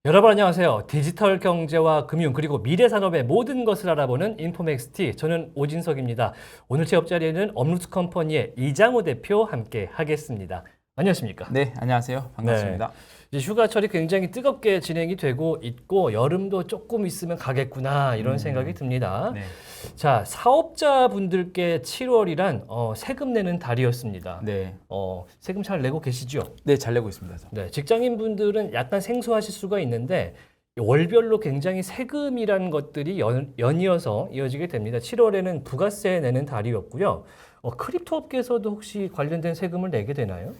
여러분 안녕하세요. 디지털 경제와 금융 그리고 미래 산업의 모든 것을 알아보는 인포맥스티, 저는 오진석입니다. 오늘 제 옆자리에는 업루트 컴퍼니의 이장호 대표 함께 하겠습니다. 안녕하십니까? 네, 안녕하세요. 반갑습니다. 이제 휴가철이 굉장히 뜨겁게 진행이 되고 있고 여름도 조금 있으면 가겠구나 이런 생각이 듭니다. 네. 자, 사업자분들께 7월이란 세금 내는 달이었습니다. 네. 세금 잘 내고 계시죠? 네, 잘 내고 있습니다. 네, 직장인분들은 약간 생소하실 수가 있는데 월별로 굉장히 세금이라는 것들이 연이어서 이어지게 됩니다. 7월에는 부가세 내는 달이었고요. 크립토 업계에서도 혹시 관련된 세금을 내게 되나요?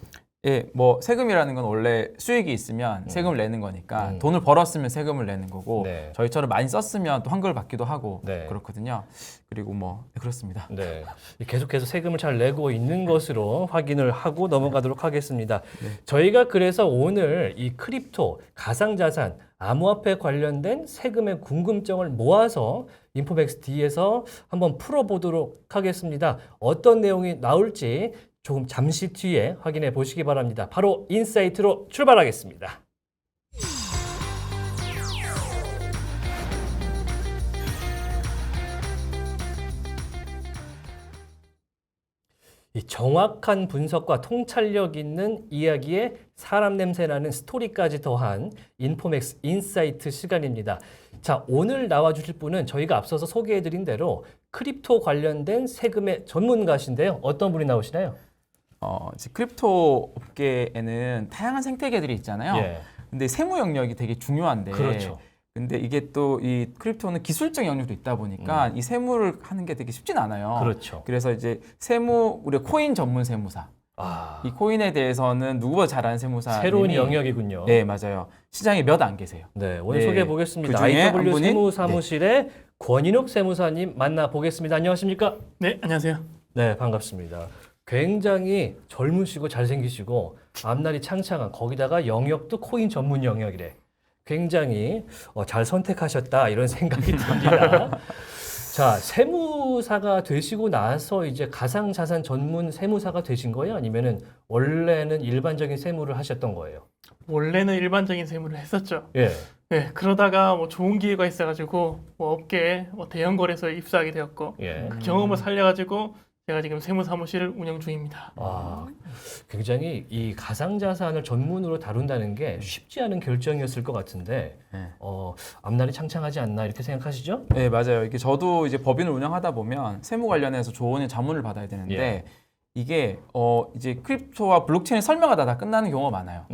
예, 뭐 세금이라는 건 원래 수익이 있으면 세금을 내는 거니까 돈을 벌었으면 세금을 내는 거고 네. 저희처럼 많이 썼으면 또 환급을 받기도 하고 네. 그렇거든요. 그리고 뭐 그렇습니다. 네, 계속해서 세금을 잘 내고 있는 것으로 확인을 하고 넘어가도록 하겠습니다. 네. 저희가 그래서 오늘 이 크립토, 가상자산, 암호화폐 관련된 세금의 궁금증을 모아서 인포맥스 D에서 한번 풀어보도록 하겠습니다. 어떤 내용이 나올지 조금 잠시 뒤에 확인해 보시기 바랍니다. 바로 인사이트로 출발하겠습니다. 이 정확한 분석과 통찰력 있는 이야기에 사람 냄새 나는 스토리까지 더한 인포맥스 인사이트 시간입니다. 자, 오늘 나와주실 분은 저희가 앞서서 소개해드린 대로 크립토 관련된 세금의 전문가신데요. 어떤 분이 나오시나요? 이제 크립토 업계에는 다양한 생태계들이 있잖아요. 예, 근데 세무 영역이 되게 중요한데 그렇죠. 근데 이게 또 이 크립토는 기술적 영역도 있다 보니까 이 세무를 하는 게 되게 쉽진 않아요. 그렇죠. 그래서 이제 우리가 코인 전문 세무사. 아, 이 코인에 대해서는 누구보다 잘 아는 세무사. 새로운 영역이군요. 네, 맞아요. 시장에 몇 안 계세요. 네, 오늘 네, 소개해 보겠습니다. 그중에 한 IW 분이- 세무사무실의 권인욱 세무사님 만나 보겠습니다. 안녕하십니까? 네, 안녕하세요. 네, 반갑습니다. 굉장히 젊으시고 잘생기시고 앞날이 창창한, 거기다가 영역도 코인 전문 영역이래. 굉장히 잘 선택하셨다 이런 생각이 듭니다. 자, 세무사가 되시고 나서 이제 가상자산 전문 세무사가 되신 거예요? 아니면은 원래는 일반적인 세무를 하셨던 거예요? 원래는 일반적인 세무를 했었죠. 예. 네, 그러다가 뭐 좋은 기회가 있어가지고 뭐 업계에 뭐 대형 거래소에 입사하게 되었고 예. 그 경험을 살려가지고 제가 지금 세무 사무실을 운영 중입니다. 아, 굉장히 이 가상자산을 전문으로 다룬다는 게 쉽지 않은 결정이었을 것 같은데, 네. 앞날이 창창하지 않나 이렇게 생각하시죠? 네, 맞아요. 이게 저도 이제 법인을 운영하다 보면 세무 관련해서 조언의 자문을 받아야 되는데 예. 이게 이제 크립토와 블록체인 설명하다 다 끝나는 경우가 많아요.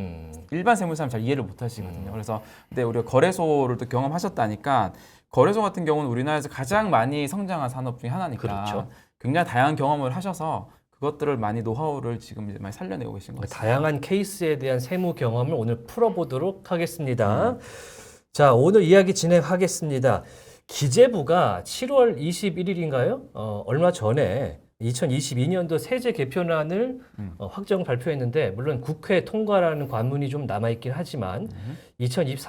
일반 세무사는 잘 이해를 못 하시거든요. 그래서 근데 우리가 거래소를 또 경험하셨다니까 거래소 같은 경우는 우리나라에서 가장 많이 성장한 산업 중에 하나니까 그렇죠. 굉장히 다양한 경험을 하셔서 그것들을 많이 노하우를 지금 이제 많이 살려내고 계신 것 같습니다. 다양한 케이스에 대한 세무 경험을 오늘 풀어보도록 하겠습니다. 자, 오늘 이야기 진행하겠습니다. 기재부가 7월 21일인가요? 얼마 전에 2022년도 세제 개편안을 확정 발표했는데, 물론 국회 통과라는 관문이 좀 남아있긴 하지만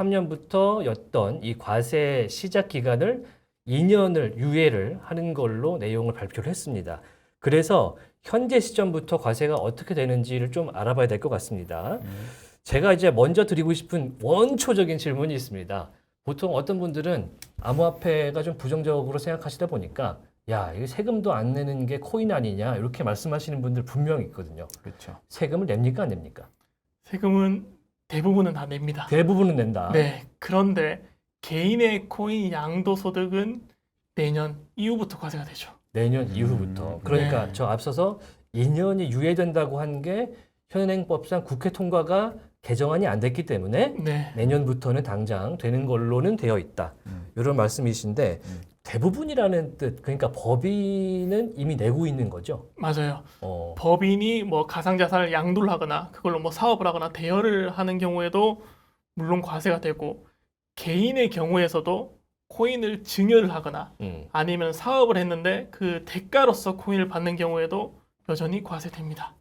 2023년부터였던 이 과세 시작 기간을 2년을 유예를 하는 걸로 내용을 발표를 했습니다. 그래서 현재 시점부터 과세가 어떻게 되는지를 좀 알아봐야 될 것 같습니다. 제가 이제 먼저 드리고 싶은 원초적인 질문이 있습니다. 보통 어떤 분들은 암호화폐가 좀 부정적으로 생각하시다 보니까 야, 이거 세금도 안 내는 게 코인 아니냐 이렇게 말씀하시는 분들 분명히 있거든요. 그렇죠. 세금을 냅니까 안 냅니까? 세금은 대부분은 다 냅니다. 대부분은 낸다. 네, 그런데 개인의 코인 양도소득은 내년 이후부터 과세가 되죠. 내년 이후부터. 그러니까 네. 저 앞서서 2년이 유예된다고 한 게 현행법상 국회 통과가 개정안이 안 됐기 때문에 네, 내년부터는 당장 되는 걸로는 되어 있다. 이런 말씀이신데 대부분이라는 뜻, 그러니까 법인은 이미 내고 있는 거죠. 맞아요. 어, 법인이 뭐 가상자산을 양도를 하거나 그걸로 뭐 사업을 하거나 대여를 하는 경우에도 물론 과세가 되고 개인의 경우에서도 코인을 증여를 하거나 아니면 사업을 했는데 그 대가로서 코인을 받는 경우에도 여전히 과세됩니다.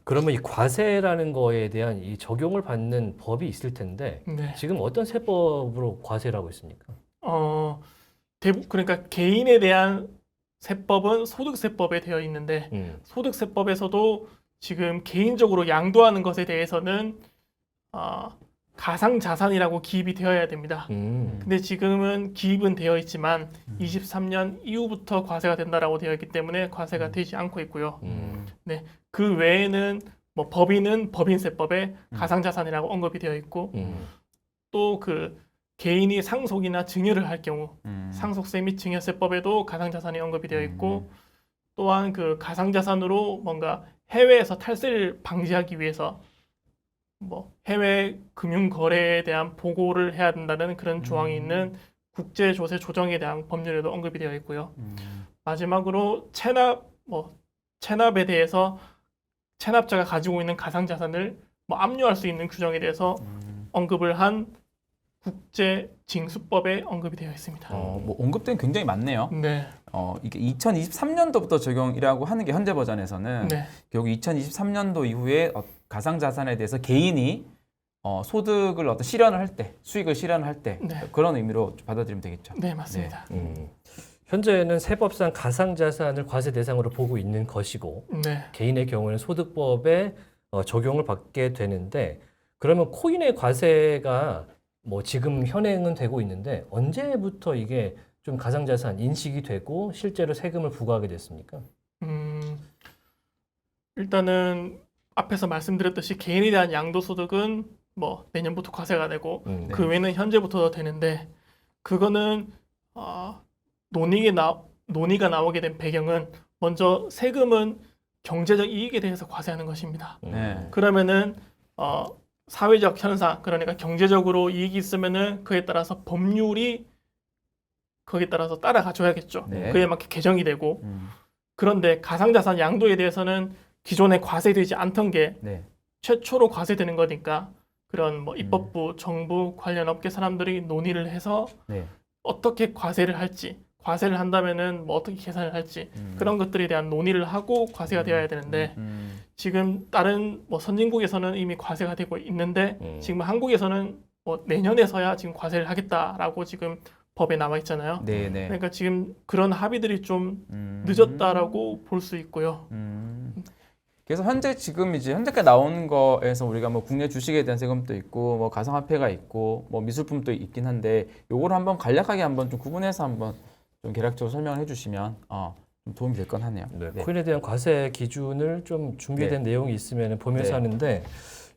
그러면 이 과세라는 거에 대한 이 적용을 받는 법이 있을 텐데 네. 지금 어떤 세법으로 과세를 하고 있습니까? 그러니까 개인에 대한 세법은 소득세법에 되어 있는데 소득세법에서도 지금 개인적으로 양도하는 것에 대해서는 가상 자산이라고 기입이 되어야 됩니다. 근데 지금은 기입은 되어 있지만 23년 이후부터 과세가 된다라고 되어 있기 때문에 과세가 되지 않고 있고요. 네, 그 외에는 뭐 법인은 법인세법에 가상자산이라고 언급이 되어 있고 또 그 개인이 상속이나 증여를 할 경우 상속세 및 증여세법에도 가상자산이 언급이 되어 있고 또한 그 가상자산으로 뭔가 해외에서 탈세를 방지하기 위해서 뭐 해외 금융 거래에 대한 보고를 해야 된다는 그런 조항이 있는 국제 조세 조정에 대한 법률에도 언급이 되어 있고요. 마지막으로 체납에 대해서 체납자가 가지고 있는 가상 자산을 뭐 압류할 수 있는 규정에 대해서 언급을 한 국제 징수법에 언급이 되어 있습니다. 뭐 언급된 굉장히 많네요. 네. 이게 2023년도부터 적용이라고 하는 게 현재 버전에서는 네. 결국 2023년도 이후에 가상 자산에 대해서 개인이 소득을 어떤 실현을 할 때, 수익을 실현할 때 네. 그런 의미로 받아들이면 되겠죠. 네, 맞습니다. 현재는 세법상 가상자산을 과세 대상으로 보고 있는 것이고 네. 개인의 경우에는 소득법에 적용을 받게 되는데 그러면 코인의 과세가 뭐 지금 현행은 되고 있는데 언제부터 이게 좀 가상자산 인식이 되고 실제로 세금을 부과하게 됐습니까? 일단은 앞에서 말씀드렸듯이 개인에 대한 양도소득은 뭐 내년부터 과세가 되고 그 외에는 현재부터 되는데 그거는 논의가 나오게 된 배경은 먼저 세금은 경제적 이익에 대해서 과세하는 것입니다. 그러면은 사회적 현상, 그러니까 경제적으로 이익이 있으면은 그에 따라서 법률이 거기에 따라서 따라가 줘야겠죠. 그에 맞게 개정이 되고 그런데 가상자산 양도에 대해서는 기존에 과세되지 않던 게 최초로 과세되는 거니까 그런 뭐 입법부, 정부, 관련 업계 사람들이 논의를 해서 어떻게 과세를 할지, 과세를 한다면은 뭐 어떻게 계산을 할지 그런 것들에 대한 논의를 하고 과세가 되어야 되는데 지금 다른 뭐 선진국에서는 이미 과세가 되고 있는데 지금 한국에서는 뭐 내년에서야 지금 과세를 하겠다라고 지금 법에 나와 있잖아요. 그러니까 지금 그런 합의들이 좀 늦었다라고 볼 수 있고요. 그래서 현재 지금 이제 현재까지 나온 거에서 우리가 뭐 국내 주식에 대한 세금도 있고 뭐 가상화폐가 있고 뭐 미술품도 있긴 한데 요거를 한번 간략하게 한번 좀 구분해서 한번 좀 개략적으로 설명을 해주시면 좀 도움이 될 건 하네요. 코인에 대한 과세 기준을 좀 준비된 내용이 있으면 보면서 하는데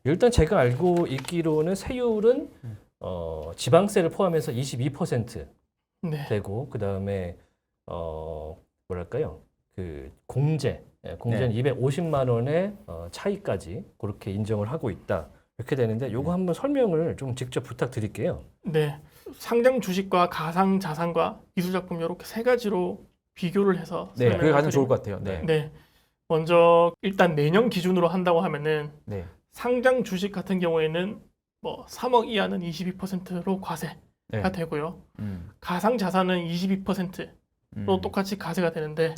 일단 제가 알고 있기로는 세율은 지방세를 포함해서 22% 되고 그 다음에 뭐랄까요 그 공제는 250만 원의 차이까지 그렇게 인정을 하고 있다 이렇게 되는데 요거 한번 설명을 좀 직접 부탁드릴게요. 네, 상장 주식과 가상 자산과 미술 작품 이렇게 세 가지로 비교를 해서 그게 가장 좋을 것 같아요. 먼저 일단 내년 기준으로 한다고 하면은 상장 주식 같은 경우에는 뭐 3억 이하는 22%로 과세가 되고요. 가상 자산은 22%로 똑같이 과세가 되는데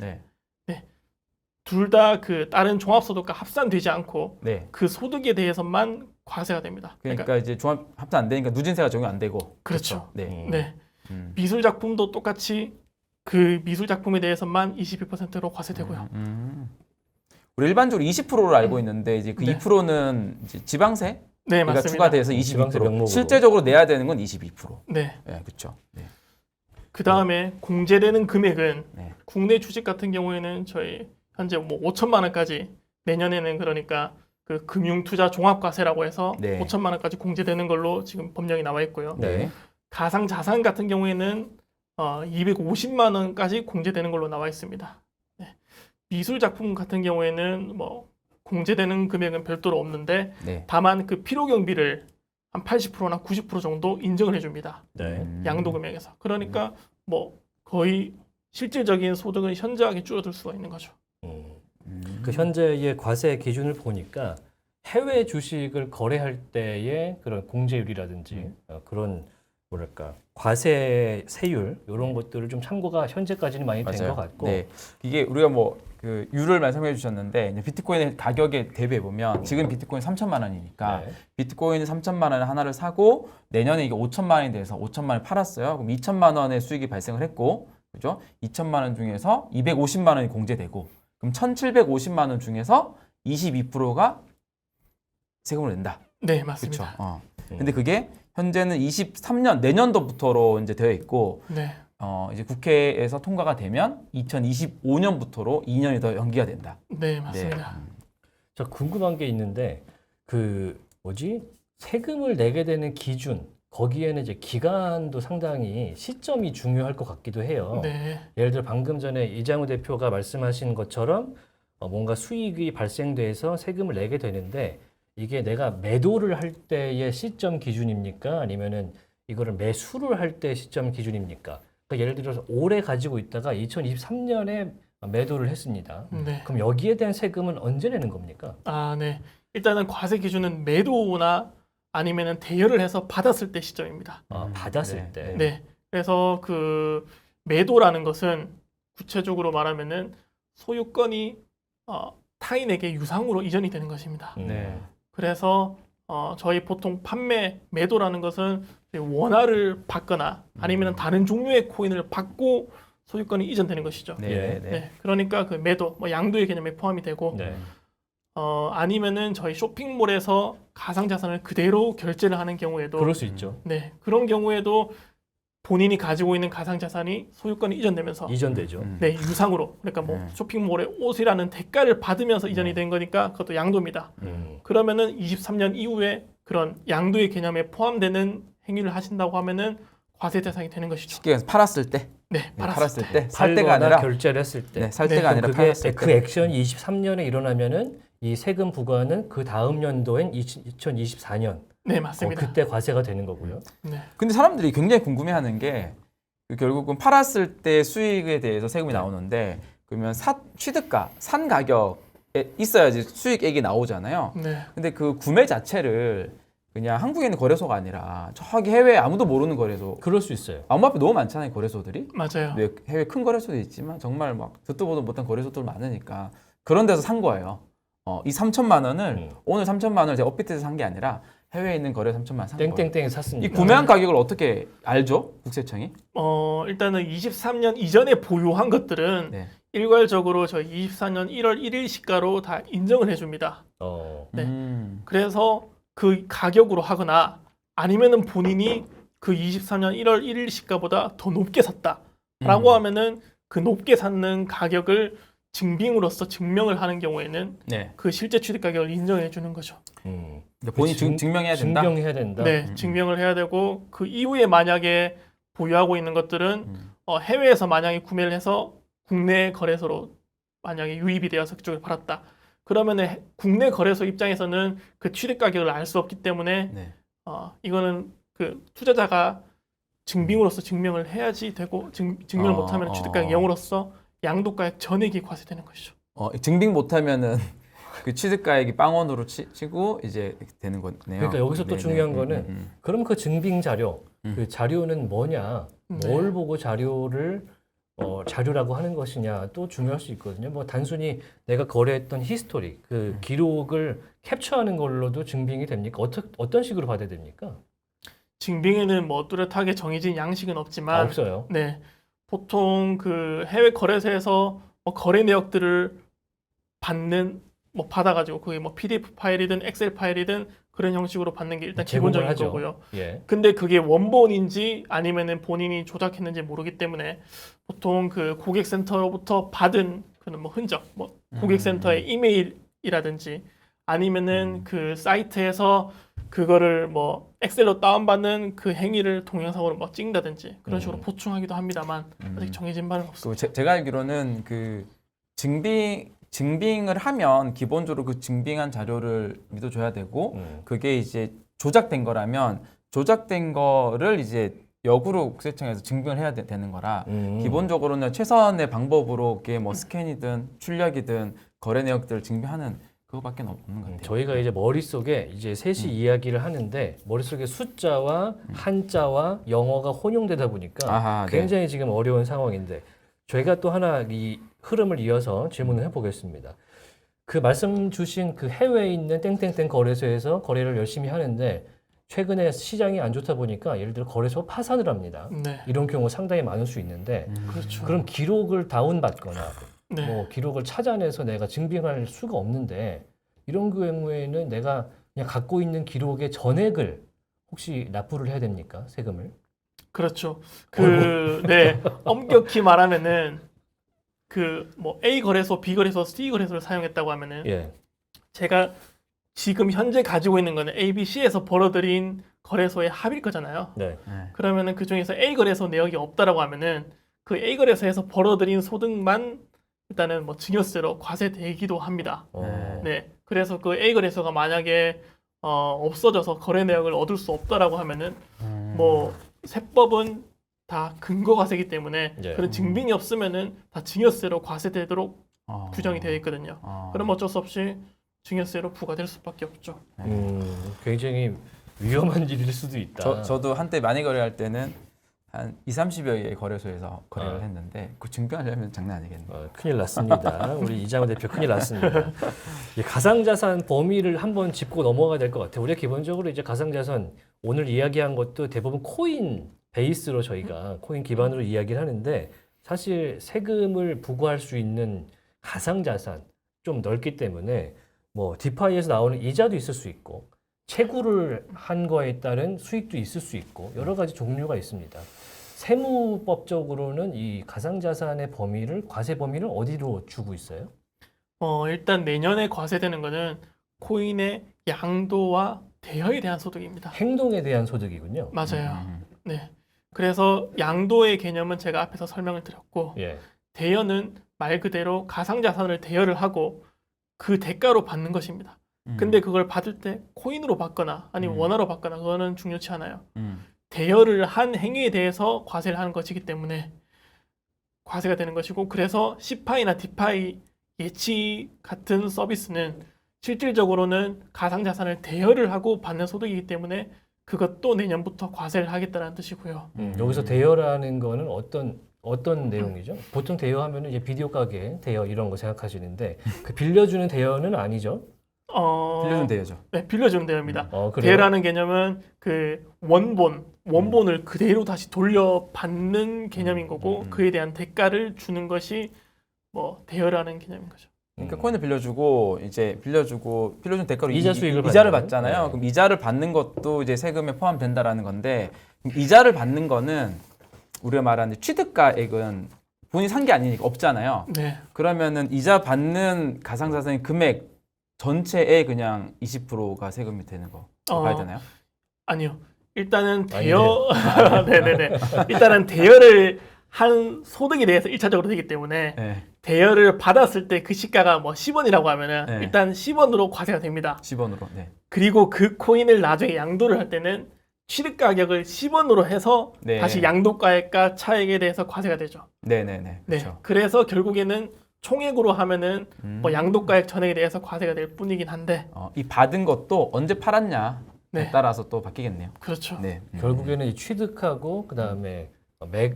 둘 다 그 다른 종합소득과 합산되지 않고 그 소득에 대해서만 과세가 됩니다. 그러니까 이제 종합 합산 안 되니까 누진세가 적용 안 되고. 그렇죠. 미술 작품도 똑같이 그 미술 작품에 대해서만 22%로 과세되고요. 우리 일반적으로 20%로 알고 있는데 이제 그 2%는 이제 지방세 가 추가돼서 22%. 실제적으로 내야 되는 건 22%. 그렇죠. 그 다음에 공제되는 금액은 국내 주식 같은 경우에는 저희 현재 뭐 5천만 원까지 내년에는 그러니까 그 금융투자 종합과세라고 해서 5천만 원까지 공제되는 걸로 지금 법령이 나와 있고요. 가상 자산 같은 경우에는 250만 원까지 공제되는 걸로 나와 있습니다. 미술 작품 같은 경우에는 뭐 공제되는 금액은 별도로 없는데 다만 그 필요 경비를 한 80%나 90% 정도 인정을 해줍니다. 양도 금액에서. 그러니까 뭐 거의 실질적인 소득은 현저하게 줄어들 수가 있는 거죠. 그 현재의 과세 기준을 보니까 해외 주식을 거래할 때의 그런 공제율이라든지 그런 뭐랄까 과세 세율 이런 것들을 좀 참고가 현재까지는 많이 된 것 같고 이게 우리가 뭐 그 유를 말씀해 주셨는데 이제 비트코인의 가격에 대비해 보면 지금 비트코인 3천만 원이니까 비트코인 3천만 원 하나를 사고 내년에 이게 5천만 원이 돼서 5천만 원 팔았어요. 그럼 2천만 원의 수익이 발생을 했고 그죠? 2천만 원 중에서 250만 원이 공제되고 그럼 1,750만 원 중에서 22%가 세금을 낸다. 네, 맞습니다. 그렇죠. 근데 그게 현재는 23년 내년도부터로 이제 되어 있고 네. 이제 국회에서 통과가 되면 2025년부터로 2년이 더 연기가 된다. 네, 맞습니다. 자, 궁금한 게 있는데 그 뭐지? 세금을 내게 되는 기준 거기에는 이제 기간도 상당히 시점이 중요할 것 같기도 해요. 네. 예를 들어 방금 전에 이장우 대표가 말씀하신 것처럼 뭔가 수익이 발생돼서 세금을 내게 되는데 이게 내가 매도를 할 때의 시점 기준입니까? 아니면은 이거를 매수를 할 때 시점 기준입니까? 그러니까 예를 들어서 올해 가지고 있다가 2023년에 매도를 했습니다. 네. 그럼 여기에 대한 세금은 언제 내는 겁니까? 아, 네. 일단은 과세 기준은 매도나 아니면은 대여를 해서 받았을 때 시점입니다. 받았을 네. 때. 네. 그래서 그 매도라는 것은 구체적으로 말하면은 소유권이 타인에게 유상으로 이전이 되는 것입니다. 네. 그래서 저희 보통 판매 매도라는 것은 원화를 받거나 아니면 다른 종류의 코인을 받고 소유권이 이전되는 것이죠. 네. 예. 네. 네, 그러니까 그 매도, 뭐 양도의 개념에 포함이 되고 네. 아니면은 저희 쇼핑몰에서 가상자산을 그대로 결제를 하는 경우에도 그럴 수 있죠. 네, 그런 경우에도 본인이 가지고 있는 가상자산이 소유권이 이전되면서 이전되죠. 네, 유상으로 그러니까 뭐 쇼핑몰에 옷이라는 대가를 받으면서 이전이 된 거니까 그것도 양도입니다. 그러면은 23년 이후에 그런 양도의 개념에 포함되는 행위를 하신다고 하면은 과세 대상이 되는 것이죠. 쉽게 해서 팔았을 때, 네, 팔았을 때, 살 팔거나 때가 아니라 결제를 했을 때. 네, 살 네, 때가 아니라 그게 팔았을 그 때. 액션이 23년에 일어나면은 이 세금 부과는 그 다음 연도인 2024년 네, 맞습니다. 그때 과세가 되는 거고요. 네, 근데 사람들이 굉장히 궁금해하는 게 결국은 팔았을 때 수익에 대해서 세금이 나오는데 그러면 취득가, 산 가격에 있어야지 수익액이 나오잖아요. 네, 근데 그 구매 자체를 그냥 한국에 있는 거래소가 아니라 저기 해외에 아무도 모르는 거래소, 그럴 수 있어요. 암호화폐 너무 많잖아요, 거래소들이. 맞아요. 네, 해외 큰 거래소도 있지만 정말 막 듣도 보도 못한 거래소들 많으니까 그런 데서 산 거예요. 이 3천만 원을 오늘 3천만 원을 제가 업비트에서 산 게 아니라 해외에 있는 거래 3천만 원 산 거예요. 땡땡땡 이 샀습니다. 구매한 가격을 어떻게 알죠? 국세청이? 일단은 23년 이전에 보유한 것들은 네. 일괄적으로 저희 24년 1월 1일 시가로 다 인정을 해줍니다. 네. 그래서 그 가격으로 하거나 아니면은 본인이 그 24년 1월 1일 시가보다 더 높게 샀다라고 하면은 그 높게 샀는 가격을 증빙으로서 증명을 하는 경우에는 네. 그 실제 취득 가격을 인정해 주는 거죠. 그러니까 본인이 증명해야 된다. 증명해야 된다. 네, 증명을 해야 되고 그 이후에 만약에 보유하고 있는 것들은 해외에서 만약에 구매를 해서 국내 거래소로 만약에 유입이 되어서 그쪽에 팔았다. 그러면은 국내 거래소 입장에서는 그 취득 가격을 알 수 없기 때문에 네. 이거는 그 투자자가 증빙으로서 증명을 해야지 되고 증명을 못하면 취득 가격 0으로서 양도가액 전액이 과세되는 것이죠. 증빙 못하면은 그 취득가액이 빵원으로 치고 이제 되는 거네요. 그러니까 여기서 또 중요한 거는 그럼 그 증빙 자료, 그 자료는 뭐냐, 뭘 보고 자료를 자료라고 하는 것이냐 또 중요할 수 있거든요. 뭐 단순히 내가 거래했던 히스토리, 그 기록을 캡처하는 걸로도 증빙이 됩니까? 어떤 식으로 받아야 됩니까? 증빙에는 뭐 뚜렷하게 정해진 양식은 없지만 없어요. 네, 보통 그 해외 거래소에서 뭐 거래 내역들을 받아가지고 그게 뭐 PDF 파일이든 엑셀 파일이든 그런 형식으로 받는 게 일단 제공을 기본적인 하죠. 거고요. 예. 근데 그게 원본인지 아니면은 본인이 조작했는지 모르기 때문에 보통 그 고객센터로부터 받은 그런 뭐 흔적, 뭐 고객센터의 이메일이라든지 아니면은 그 사이트에서 그거를 뭐 엑셀로 다운받는 그 행위를 동영상으로 뭐 찍는다든지 그런 식으로 보충하기도 합니다만 아직 정해진 바는 없습니다. 제가 알기로는 그 증빙을 하면 기본적으로 그 증빙한 자료를 믿어줘야 되고 그게 이제 조작된 거라면 조작된 거를 이제 역으로 국세청에서 증빙을 해야 되는 거라 기본적으로는 최선의 방법으로 그게 뭐 스캔이든 출력이든 거래 내역들을 증빙하는 그거밖에 없는 것 같아요. 저희가 이제 머릿속에 이제 셋이 이야기를 하는데 머릿속에 숫자와 한자와 영어가 혼용되다 보니까 아하, 네. 굉장히 지금 어려운 상황인데 저희가 또 하나 이 흐름을 이어서 질문을 해보겠습니다. 그 말씀 주신 그 해외에 있는 땡땡땡 거래소에서 거래를 열심히 하는데 최근에 시장이 안 좋다 보니까 예를 들어 거래소 파산을 합니다. 네, 이런 경우 상당히 많을 수 있는데 그렇죠. 그럼 기록을 다운받거나 네. 뭐 기록을 찾아내서 내가 증빙할 수가 없는데 이런 경우에는 내가 그냥 갖고 있는 기록의 전액을 혹시 납부를 해야 됩니까? 세금을? 그렇죠. 네, 엄격히 말하면은 그 뭐 A 거래소, B 거래소, C 거래소를 사용했다고 하면은 예. 제가 지금 현재 가지고 있는 거는 A, B, C에서 벌어들인 거래소의 합일 거잖아요. 네. 네. 그러면은 그 중에서 A 거래소 내역이 없다라고 하면은 그 A 거래소에서 벌어들인 소득만 일단은 뭐 증여세로 과세되기도 합니다. 어. 네, 그래서 그 A 거래소가 만약에 없어져서 거래 내역을 얻을 수 없다라고 하면은 뭐 세법은 다 근거 과세이기 때문에 네. 그런 증빙이 없으면은 다 증여세로 과세되도록 규정이 되어 있거든요. 그럼 어쩔 수 없이 증여세로 부과될 수밖에 없죠. 굉장히 위험한 일일 수도 있다. 저도 한때 많이 거래할 때는 한 20-30여 개의 거래소에서 거래를 했는데 그 증빙하려면 장난 아니겠네요. 큰일 났습니다. 우리 이장호 대표 큰일 났습니다. 이 가상자산 범위를 한번 짚고 넘어가야 될 것 같아요. 우리가 기본적으로 이제 가상자산 오늘 이야기한 것도 대부분 코인 베이스로 저희가 코인 기반으로 이야기를 하는데 사실 세금을 부과할 수 있는 가상자산 좀 넓기 때문에 뭐 디파이에서 나오는 이자도 있을 수 있고 채굴을 한 거에 따른 수익도 있을 수 있고 여러 가지 종류가 있습니다. 세무법적으로는 이 가상자산의 범위를 과세 범위를 어디로 주고 있어요? 일단 내년에 과세되는 거는 코인의 양도와 대여에 대한 소득입니다. 행동에 대한 소득이군요. 맞아요. 네. 그래서 양도의 개념은 제가 앞에서 설명을 드렸고 예. 대여는 말 그대로 가상자산을 대여를 하고 그 대가로 받는 것입니다. 근데 그걸 받을 때 코인으로 받거나 아니면 원화로 받거나 그거는 중요치 않아요. 대여를 한 행위에 대해서 과세를 하는 것이기 때문에 과세가 되는 것이고 그래서 C파이나 D파이 예치 같은 서비스는 실질적으로는 가상자산을 대여를 하고 받는 소득이기 때문에 그것도 내년부터 과세를 하겠다는 뜻이고요. 여기서 대여라는 거는 어떤 내용이죠? 보통 대여하면 이제 비디오 가게 대여 이런 거 생각하시는데 그 빌려주는 대여는 아니죠? 빌려준 대여죠. 네, 빌려주는 대여입니다. 그래요? 대여라는 개념은 그 원본을 그대로 다시 돌려받는 개념인 거고 그에 대한 대가를 주는 것이 뭐 대여라는 개념인 거죠. 그러니까 코인을 빌려주고 이제 빌려준 대가로 이자 수익을 이자를 받는. 받잖아요. 네. 그럼 이자를 받는 것도 이제 세금에 포함된다라는 건데 그럼 이자를 받는 거는 우리가 말하는 취득가액은 본인이 산 게 아니니까 없잖아요. 네. 그러면은 이자 받는 가상자산의 금액 전체에 그냥 20%가 세금이 되는 거 봐야 되나요? 아니요. 일단은 네네네. 일단은 대여를 한 소득에 대해서 1차적으로 되기 때문에 네. 대여를 받았을 때 그 시가가 뭐 10원이라고 하면은 네. 일단 10원으로 과세가 됩니다. 10원으로. 네. 그리고 그 코인을 나중에 양도를 할 때는 취득 가격을 10원으로 해서 네. 다시 양도가액과 차액에 대해서 과세가 되죠. 네네네. 네. 그렇죠. 그래서 결국에는 총액으로 하면은 뭐 양도가액 전액에 대해서 과세가 될 뿐이긴 한데 이 받은 것도 언제 팔았냐에 네. 따라서 또 바뀌겠네요. 그렇죠. 네. 결국에는 이 취득하고 그다음에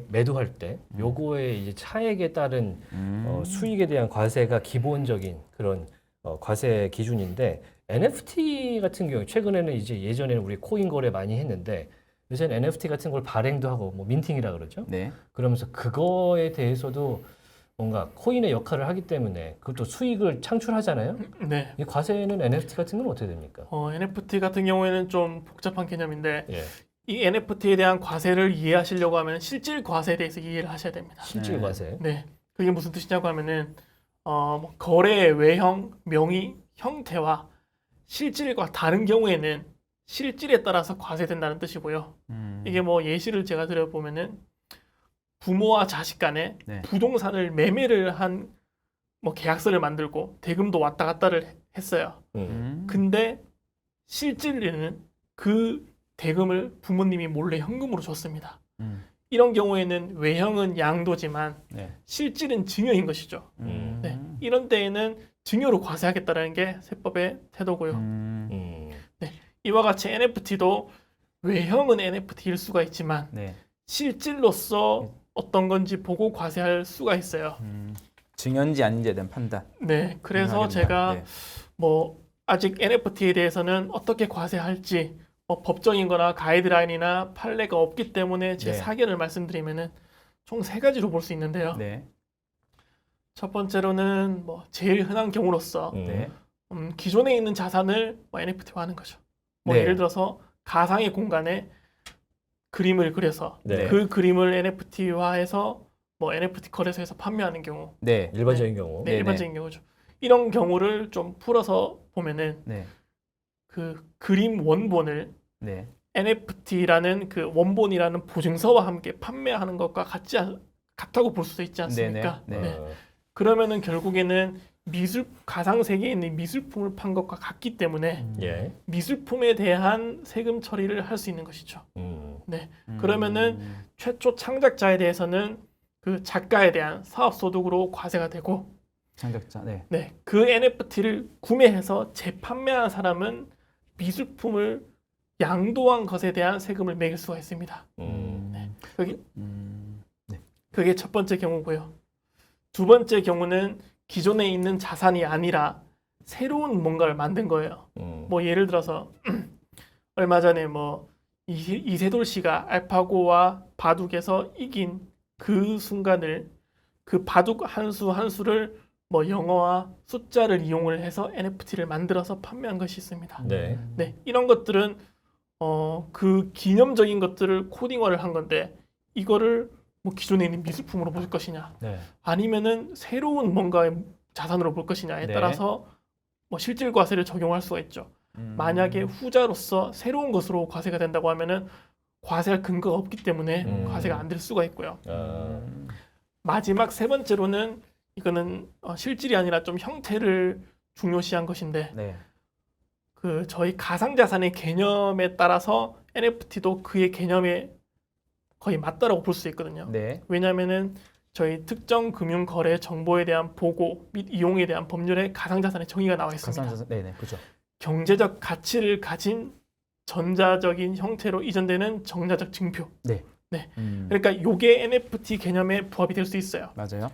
매도할 때 요거의 이제 차액에 따른 수익에 대한 과세가 기본적인 그런 과세 기준인데 NFT 같은 경우 최근에는 이제 예전에는 우리 코인 거래 많이 했는데 요새는 NFT 같은 걸 발행도 하고 뭐 민팅이라 그러죠. 네. 그러면서 그거에 대해서도 뭔가 코인의 역할을 하기 때문에 그것도 수익을 창출하잖아요. 네. 이 과세는 NFT 같은 건 어떻게 됩니까? NFT 같은 경우에는 좀 복잡한 개념인데 예. 이 NFT에 대한 과세를 이해하시려고 하면 실질 과세에 대해서 이해를 하셔야 됩니다. 실질 네. 과세. 네. 그게 무슨 뜻이냐고 하면은 뭐 거래의 외형, 명의, 형태와 실질과 다른 경우에는 실질에 따라서 과세된다는 뜻이고요. 이게 뭐 예시를 제가 드려보면은 부모와 자식 간에 네. 부동산을 매매를 한 뭐 계약서를 만들고 대금도 왔다 갔다를 했어요. 근데 실질에는 그 대금을 부모님이 몰래 현금으로 줬습니다. 이런 경우에는 외형은 양도지만 네. 실질은 증여인 것이죠. 네. 이런 때에는 증여로 과세하겠다는 게 세법의 태도고요. 이와 같이 NFT도 외형은 NFT일 수가 있지만 네. 실질로서 어떤 건지 보고 과세할 수가 있어요. 증여인지 아닌지에 대한 판단. 네, 그래서 가능하겠네요. 제가 네. 뭐 아직 NFT에 대해서는 어떻게 과세할지 뭐 법적인 거나 가이드라인이나 판례가 없기 때문에 제 네. 사견을 말씀드리면은 총 3가지로 볼 수 있는데요. 네. 첫 번째로는 뭐 제일 흔한 경우로서 네. 기존에 있는 자산을 뭐 NFT화하는 거죠. 뭐 네. 예를 들어서 가상의 공간에 그림을 그려서 네. 그 그림을 NFT화해서 뭐 NFT 거래소에서 판매하는 경우, 네. 일반적인 경우. 네, 네네. 일반적인 경우죠. 이런 경우를 좀 풀어서 보면은 네. 그 그림 원본을 네. NFT라는 그 원본이라는 보증서와 함께 판매하는 것과 같다고 볼 수도 있지 않습니까? 네네. 네. 그러면은 결국에는 가상 세계에 있는 미술품을 판 것과 같기 때문에 예. 미술품에 대한 세금 처리를 할 수 있는 것이죠. 그러면은 최초 창작자에 대해서는 그 작가에 대한 사업 소득으로 과세가 되고, 창작자. 네. 네, 그 NFT를 구매해서 재판매한 사람은 미술품을 양도한 것에 대한 세금을 매길 수가 있습니다. 그게 첫 번째 경우고요. 두 번째 경우는 기존에 있는 자산이 아니라 새로운 뭔가를 만든 거예요. 뭐 예를 들어서 얼마 전에 뭐 이세돌 씨가 알파고와 바둑에서 이긴 그 순간을, 그 바둑 한 수 한 수를 뭐 영어와 숫자를 이용을 해서 NFT를 만들어서 판매한 것이 있습니다. 네. 네, 이런 것들은 그 기념적인 것들을 코딩화를 한 건데, 이거를 뭐 기존에 있는 미술품으로 볼 것이냐, 네. 아니면은 새로운 뭔가의 자산으로 볼 것이냐에 네. 따라서 뭐 실질 과세를 적용할 수가 있죠. 만약에 후자로서 새로운 것으로 과세가 된다고 하면은 과세할 근거가 없기 때문에 과세가 안 될 수가 있고요. 마지막 세 번째로는 이거는 실질이 아니라 좀 형태를 중요시한 것인데, 네. 그 저희 가상자산의 개념에 따라서 NFT도 그의 개념에 거의 맞다라고 볼 수 있거든요. 네. 왜냐하면은 저희 특정 금융 거래 정보에 대한 보고 및 이용에 대한 법률에 가상자산의 정의가 나와 있습니다. 가상자산. 네네. 그렇죠. 경제적 가치를 가진 전자적인 형태로 이전되는 정자적 증표. 네. 네. 그러니까 요게 NFT 개념에 부합이 될 수 있어요. 맞아요.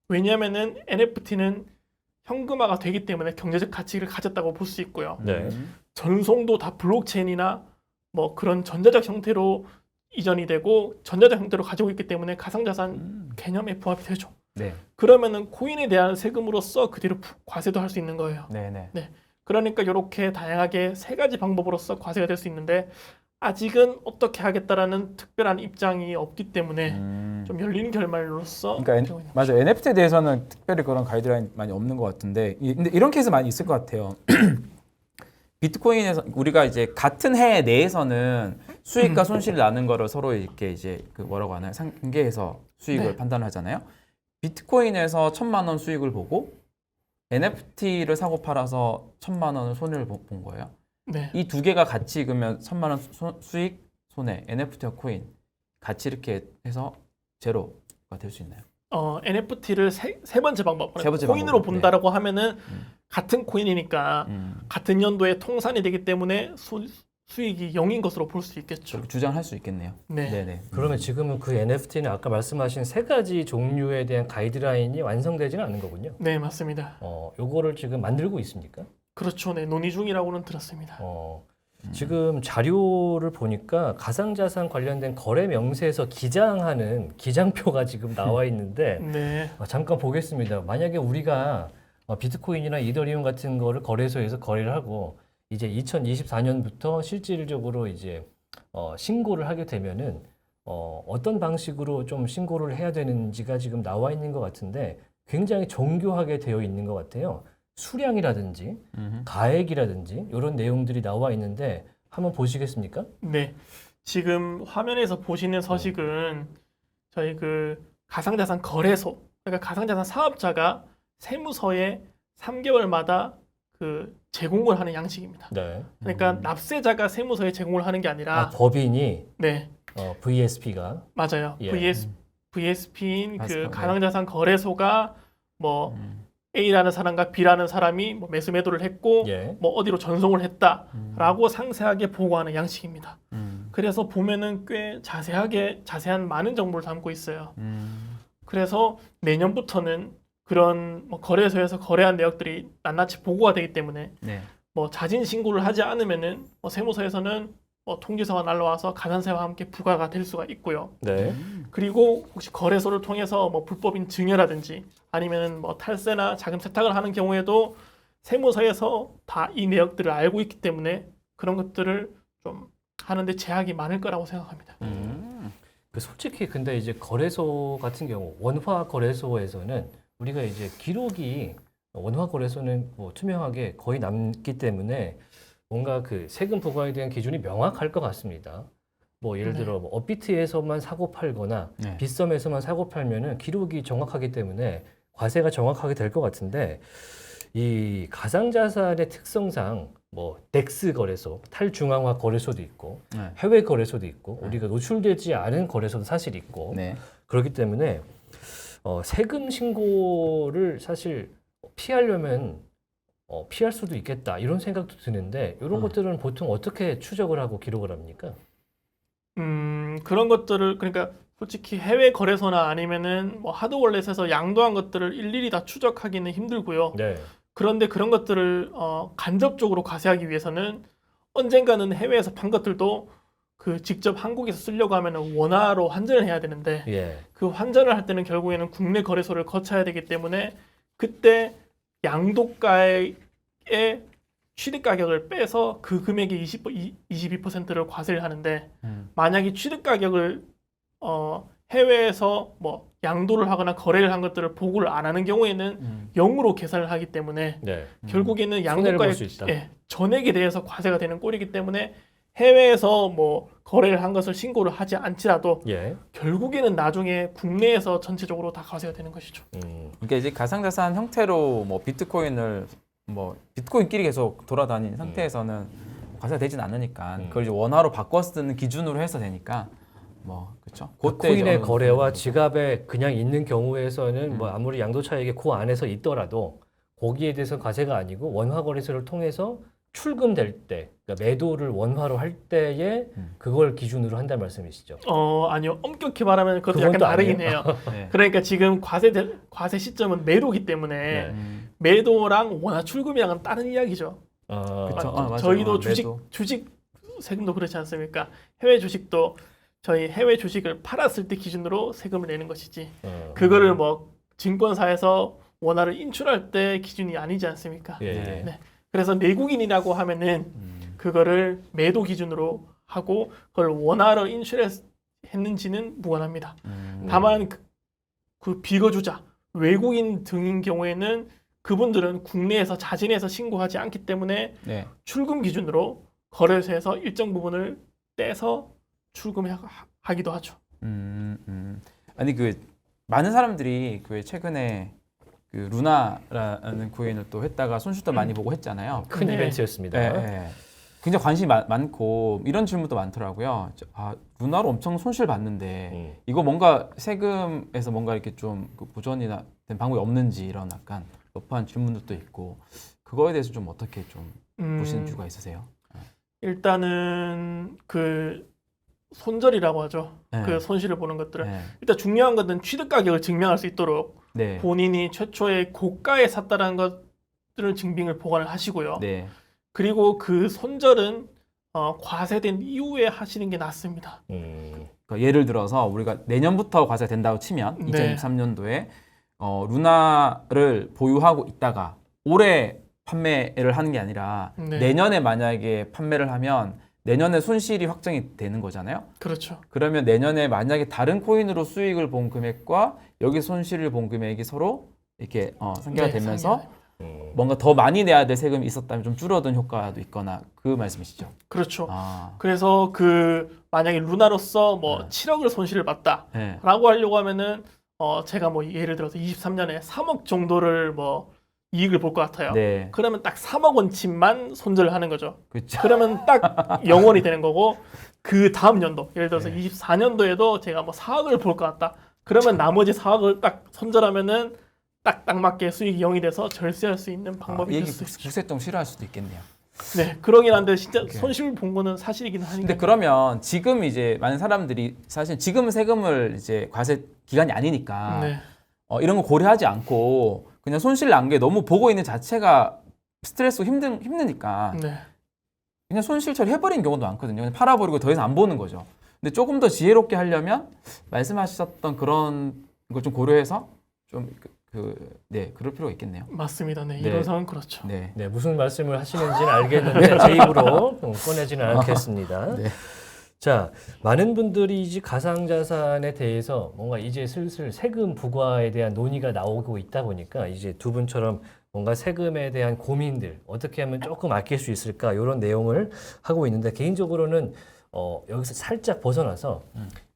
왜냐하면은 NFT는 현금화가 되기 때문에 경제적 가치를 가졌다고 볼 수 있고요. 네. 전송도 다 블록체인이나 뭐 그런 전자적 형태로 이전이 되고 전자적 형태로 가지고 있기 때문에 가상자산 개념에 부합이 되죠. 네. 그러면은 코인에 대한 세금으로서 그대로 과세도 할 수 있는 거예요. 네네. 그러니까 이렇게 다양하게 세 가지 방법으로서 과세가 될 수 있는데, 아직은 어떻게 하겠다라는 특별한 입장이 없기 때문에 좀 열린 결말로서 그러니까 되고 있는 맞아요. NFT에 대해서는 특별히 그런 가이드라인 많이 없는 것 같은데, 근데 이런 케이스 많이 있을 것 같아요. 비트코인에서 우리가 이제 같은 해 내에서는 수익과 손실을 나는 거를 서로 이렇게 이제 그 뭐라고 하나요? 상계해서 수익을 네. 판단하잖아요. 비트코인에서 1,000만 원 수익을 보고 NFT를 사고 팔아서 1,000만 원을 손해를 본 거예요. 네. 이 두 개가 같이 그러면 1,000만 원 수익, 손해, NFT와 코인 같이 이렇게 해서 제로가 될 수 있나요? NFT를 세 번째 방법, 세 번째 코인으로 방법. 본다라고 하면은 같은 코인이니까 같은 연도에 통산이 되기 때문에 수익이 0인 것으로 볼 수 있겠죠. 그렇게 주장할 수 있겠네요. 네. 네네. 그러면 지금은 그 NFT는 아까 말씀하신 세 가지 종류에 대한 가이드라인이 완성되지는 않은 거군요. 네, 맞습니다. 요거를 지금 만들고 있습니까? 그렇죠. 네, 논의 중이라고는 들었습니다. 지금 자료를 보니까 가상자산 관련된 거래 명세에서 기장하는 기장표가 지금 나와 있는데 네. 잠깐 보겠습니다. 만약에 우리가 비트코인이나 이더리움 같은 거를 거래소에서 거래를 하고 이제 2024년부터 실질적으로 이제 신고를 하게 되면은 어떤 방식으로 좀 신고를 해야 되는지가 지금 나와 있는 것 같은데 굉장히 정교하게 되어 있는 것 같아요. 수량이라든지 가액이라든지 이런 내용들이 나와 있는데 한번 보시겠습니까? 네. 지금 화면에서 보시는 서식은 저희 그 가상자산 거래소, 그러니까 가상자산 사업자가 세무서에 3개월마다 그 제공을 하는 양식입니다. 네. 그러니까 납세자가 세무서에 제공을 하는 게 아니라 법인이 네, VSP가 맞아요. 예. VSP인 그 맞습니다. 가상자산 거래소가 뭐 A라는 사람과 B라는 사람이 뭐 매수 매도를 했고 예. 뭐 어디로 전송을 했다라고 상세하게 보고하는 양식입니다. 그래서 보면은 꽤 자세한 많은 정보를 담고 있어요. 그래서 내년부터는 그런 뭐 거래소에서 거래한 내역들이 낱낱이 보고가 되기 때문에 네. 뭐 자진 신고를 하지 않으면은 뭐 세무서에서는 뭐 통지서가 날라와서 가산세와 함께 부과가 될 수가 있고요. 네. 그리고 혹시 거래소를 통해서 뭐 불법인 증여라든지 아니면은 뭐 탈세나 자금 세탁을 하는 경우에도 세무서에서 다 이 내역들을 알고 있기 때문에 그런 것들을 좀 하는데 제약이 많을 거라고 생각합니다. 솔직히 근데 이제 거래소 같은 경우 원화 거래소에서는 우리가 이제 기록이 원화 거래소는 뭐 투명하게 거의 남기 때문에 뭔가 그 세금 부과에 대한 기준이 명확할 것 같습니다. 뭐 예를 들어 뭐 업비트에서만 사고 팔거나 네. 빗썸에서만 사고 팔면은 기록이 정확하기 때문에 과세가 정확하게 될 것 같은데 이 가상자산의 특성상 뭐 덱스 거래소, 탈중앙화 거래소도 있고 네. 해외 거래소도 있고 우리가 노출되지 않은 거래소도 사실 있고 네. 그렇기 때문에 세금 신고를 사실 피하려면 피할 수도 있겠다 이런 생각도 드는데 이런 것들은 보통 어떻게 추적을 하고 기록을 합니까? 그런 것들을 그러니까 솔직히 해외 거래소나 아니면은 뭐 하드월렛에서 양도한 것들을 일일이 다 추적하기는 힘들고요. 네. 그런데 그런 것들을 간접적으로 과세하기 위해서는 언젠가는 해외에서 판 것들도 그 직접 한국에서 쓰려고 하면은 원화로 환전을 해야 되는데 예. 그 환전을 할 때는 결국에는 국내 거래소를 거쳐야 되기 때문에 그때 양도가의 취득 가격을 빼서 그 금액의 22%를 과세를 하는데 만약에 취득 가격을 해외에서 뭐 양도를 하거나 거래를 한 것들을 보고를 안 하는 경우에는 0으로 계산을 하기 때문에 네. 결국에는 손해를 볼 양도가의 수 있다. 전액에 대해서 과세가 되는 꼴이기 때문에 해외에서 뭐 거래를 한 것을 신고를 하지 않더라도 예. 결국에는 나중에 국내에서 전체적으로 다 과세가 되는 것이죠. 그러니까 이제 가상자산 형태로 뭐 비트코인을 뭐 비트코인끼리 계속 돌아다니는 상태에서는 과세가 되진 않으니까 그걸 이제 원화로 바꿔 쓰는 기준으로 해서 되니까 뭐 그렇죠. 코인의 거래와 지갑에 그냥 있는 경우에서는 뭐 아무리 양도 차익이 그 안에서 있더라도 거기에 대해서 과세가 아니고 원화 거래소를 통해서 출금될 때, 그러니까 매도를 원화로 할 때에 그걸 기준으로 한다는 말씀이시죠? 아니요. 엄격히 말하면 그것도 그건 약간 또 다르긴 해요. 네. 그러니까 지금 과세 시점은 매도기 때문에 네. 매도랑 원화 출금이랑은 다른 이야기죠. 그쵸. 맞아요. 저희도 매도. 주식 세금도 그렇지 않습니까? 해외 주식도 저희 해외 주식을 팔았을 때 기준으로 세금을 내는 것이지. 그거를 뭐 증권사에서 원화를 인출할 때 기준이 아니지 않습니까? 예. 네. 그래서 내국인이라고 하면은 그거를 매도 기준으로 하고 그걸 원화로 인출했는지는 무관합니다. 다만 그 비거주자 외국인 등인 경우에는 그분들은 국내에서 자진해서 신고하지 않기 때문에 네. 출금 기준으로 거래소에서 일정 부분을 떼서 출금하기도 하죠. 아니 그 많은 사람들이 그 최근에 그 루나라는 코인을 또 했다가 손실도 많이 보고 했잖아요. 큰 네. 이벤트였습니다. 네. 굉장히 관심이 많고 이런 질문도 많더라고요. 루나로 엄청 손실 봤는데 이거 뭔가 세금에서 뭔가 이렇게 좀그 보전이나 된 방법이 없는지 이런 약간 여파한 질문도 있고 그거에 대해서 좀 어떻게 좀 보시는 뷰가 있으세요? 일단은 그 손절이라고 하죠. 네. 그 손실을 보는 것들을 네. 일단 중요한 것은 취득 가격을 증명할 수 있도록 네. 본인이 최초에 고가에 샀다는 것들을 증빙을 보관을 하시고요. 네. 그리고 그 손절은 과세된 이후에 하시는 게 낫습니다. 그러니까 예를 들어서 우리가 내년부터 과세가 된다고 치면 네. 2023년도에 루나를 보유하고 있다가 올해 판매를 하는 게 아니라 네. 내년에 만약에 판매를 하면 내년에 손실이 확정이 되는 거잖아요. 그렇죠. 그러면 내년에 만약에 다른 코인으로 수익을 본 금액과 여기 손실을 본 금액이 서로 이렇게 상계가 네, 되면서 상계가 뭔가 더 많이 내야 될 세금이 있었다면 좀 줄어든 효과도 있거나 그 말씀이시죠? 그렇죠. 아, 그래서 그 만약에 루나로서 뭐 7억을 손실을 봤다라고 네. 하려고 하면은 제가 뭐 예를 들어서 23년에 3억 정도를 뭐 이익을 볼 것 같아요. 네. 그러면 딱 3억 원치만 손절을 하는 거죠. 그렇죠. 그러면 딱 0원이 되는 거고 그 다음 연도 예를 들어서 네. 24년도에도 제가 뭐 4억을 볼 것 같다. 그러면 나머지 4억을 딱 손절하면은 딱 맞게 수익이 0이 돼서 절세할 수 있는 방법이 이 될 얘기 수 있죠. 국세청 싫어할 수도 있겠네요. 네, 그러긴 한데 진짜 오케이. 손실 본 거는 사실이긴 하니까. 근데 그러면 지금 이제 많은 사람들이 사실 지금 세금을 이제 과세 기간이 아니니까 네. 이런 거 고려하지 않고 그냥 손실 난 게 너무 보고 있는 자체가 스트레스고 힘드니까 네. 그냥 손실 처리해버리는 경우도 많거든요. 그냥 팔아버리고 더 이상 안 보는 거죠. 근데 조금 더 지혜롭게 하려면 말씀하셨던 그런 걸 좀 고려해서 좀 그럴 필요가 있겠네요. 맞습니다. 네, 네. 이런 상황은 그렇죠. 네. 네, 무슨 말씀을 하시는지는 알겠는데 제 입으로 꺼내지는 않겠습니다. 네. 자, 많은 분들이 이제 가상자산에 대해서 뭔가 이제 슬슬 세금 부과에 대한 논의가 나오고 있다 보니까 이제 두 분처럼 뭔가 세금에 대한 고민들 어떻게 하면 조금 아낄 수 있을까 이런 내용을 하고 있는데 개인적으로는 여기서 살짝 벗어나서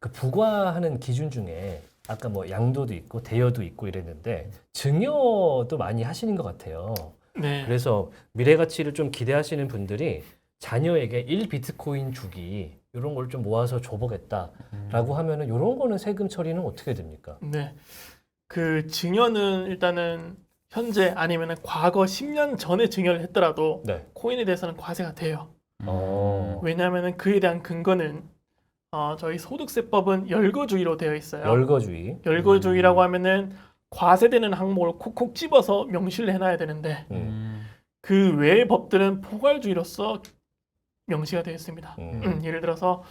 그 부과하는 기준 중에 아까 뭐 양도도 있고 대여도 있고 이랬는데 증여도 많이 하시는 것 같아요. 네. 그래서 미래 가치를 좀 기대하시는 분들이 자녀에게 1비트코인 주기 이런 걸 좀 모아서 줘보겠다라고 하면은 이런 거는 세금 처리는 어떻게 됩니까? 네. 그 증여는 일단은 현재 아니면은 과거 10년 전에 증여를 했더라도 네. 코인에 대해서는 과세가 돼요. 어, 왜냐하면은 그에 대한 근거는 저희 소득세법은 열거주의로 되어 있어요. 열거주의. 열거주의라고 하면은 과세되는 항목을 콕콕 집어서 명시를 해놔야 되는데 그 외의 법들은 포괄주의로서 명시가 되어 있습니다. 예를 들어서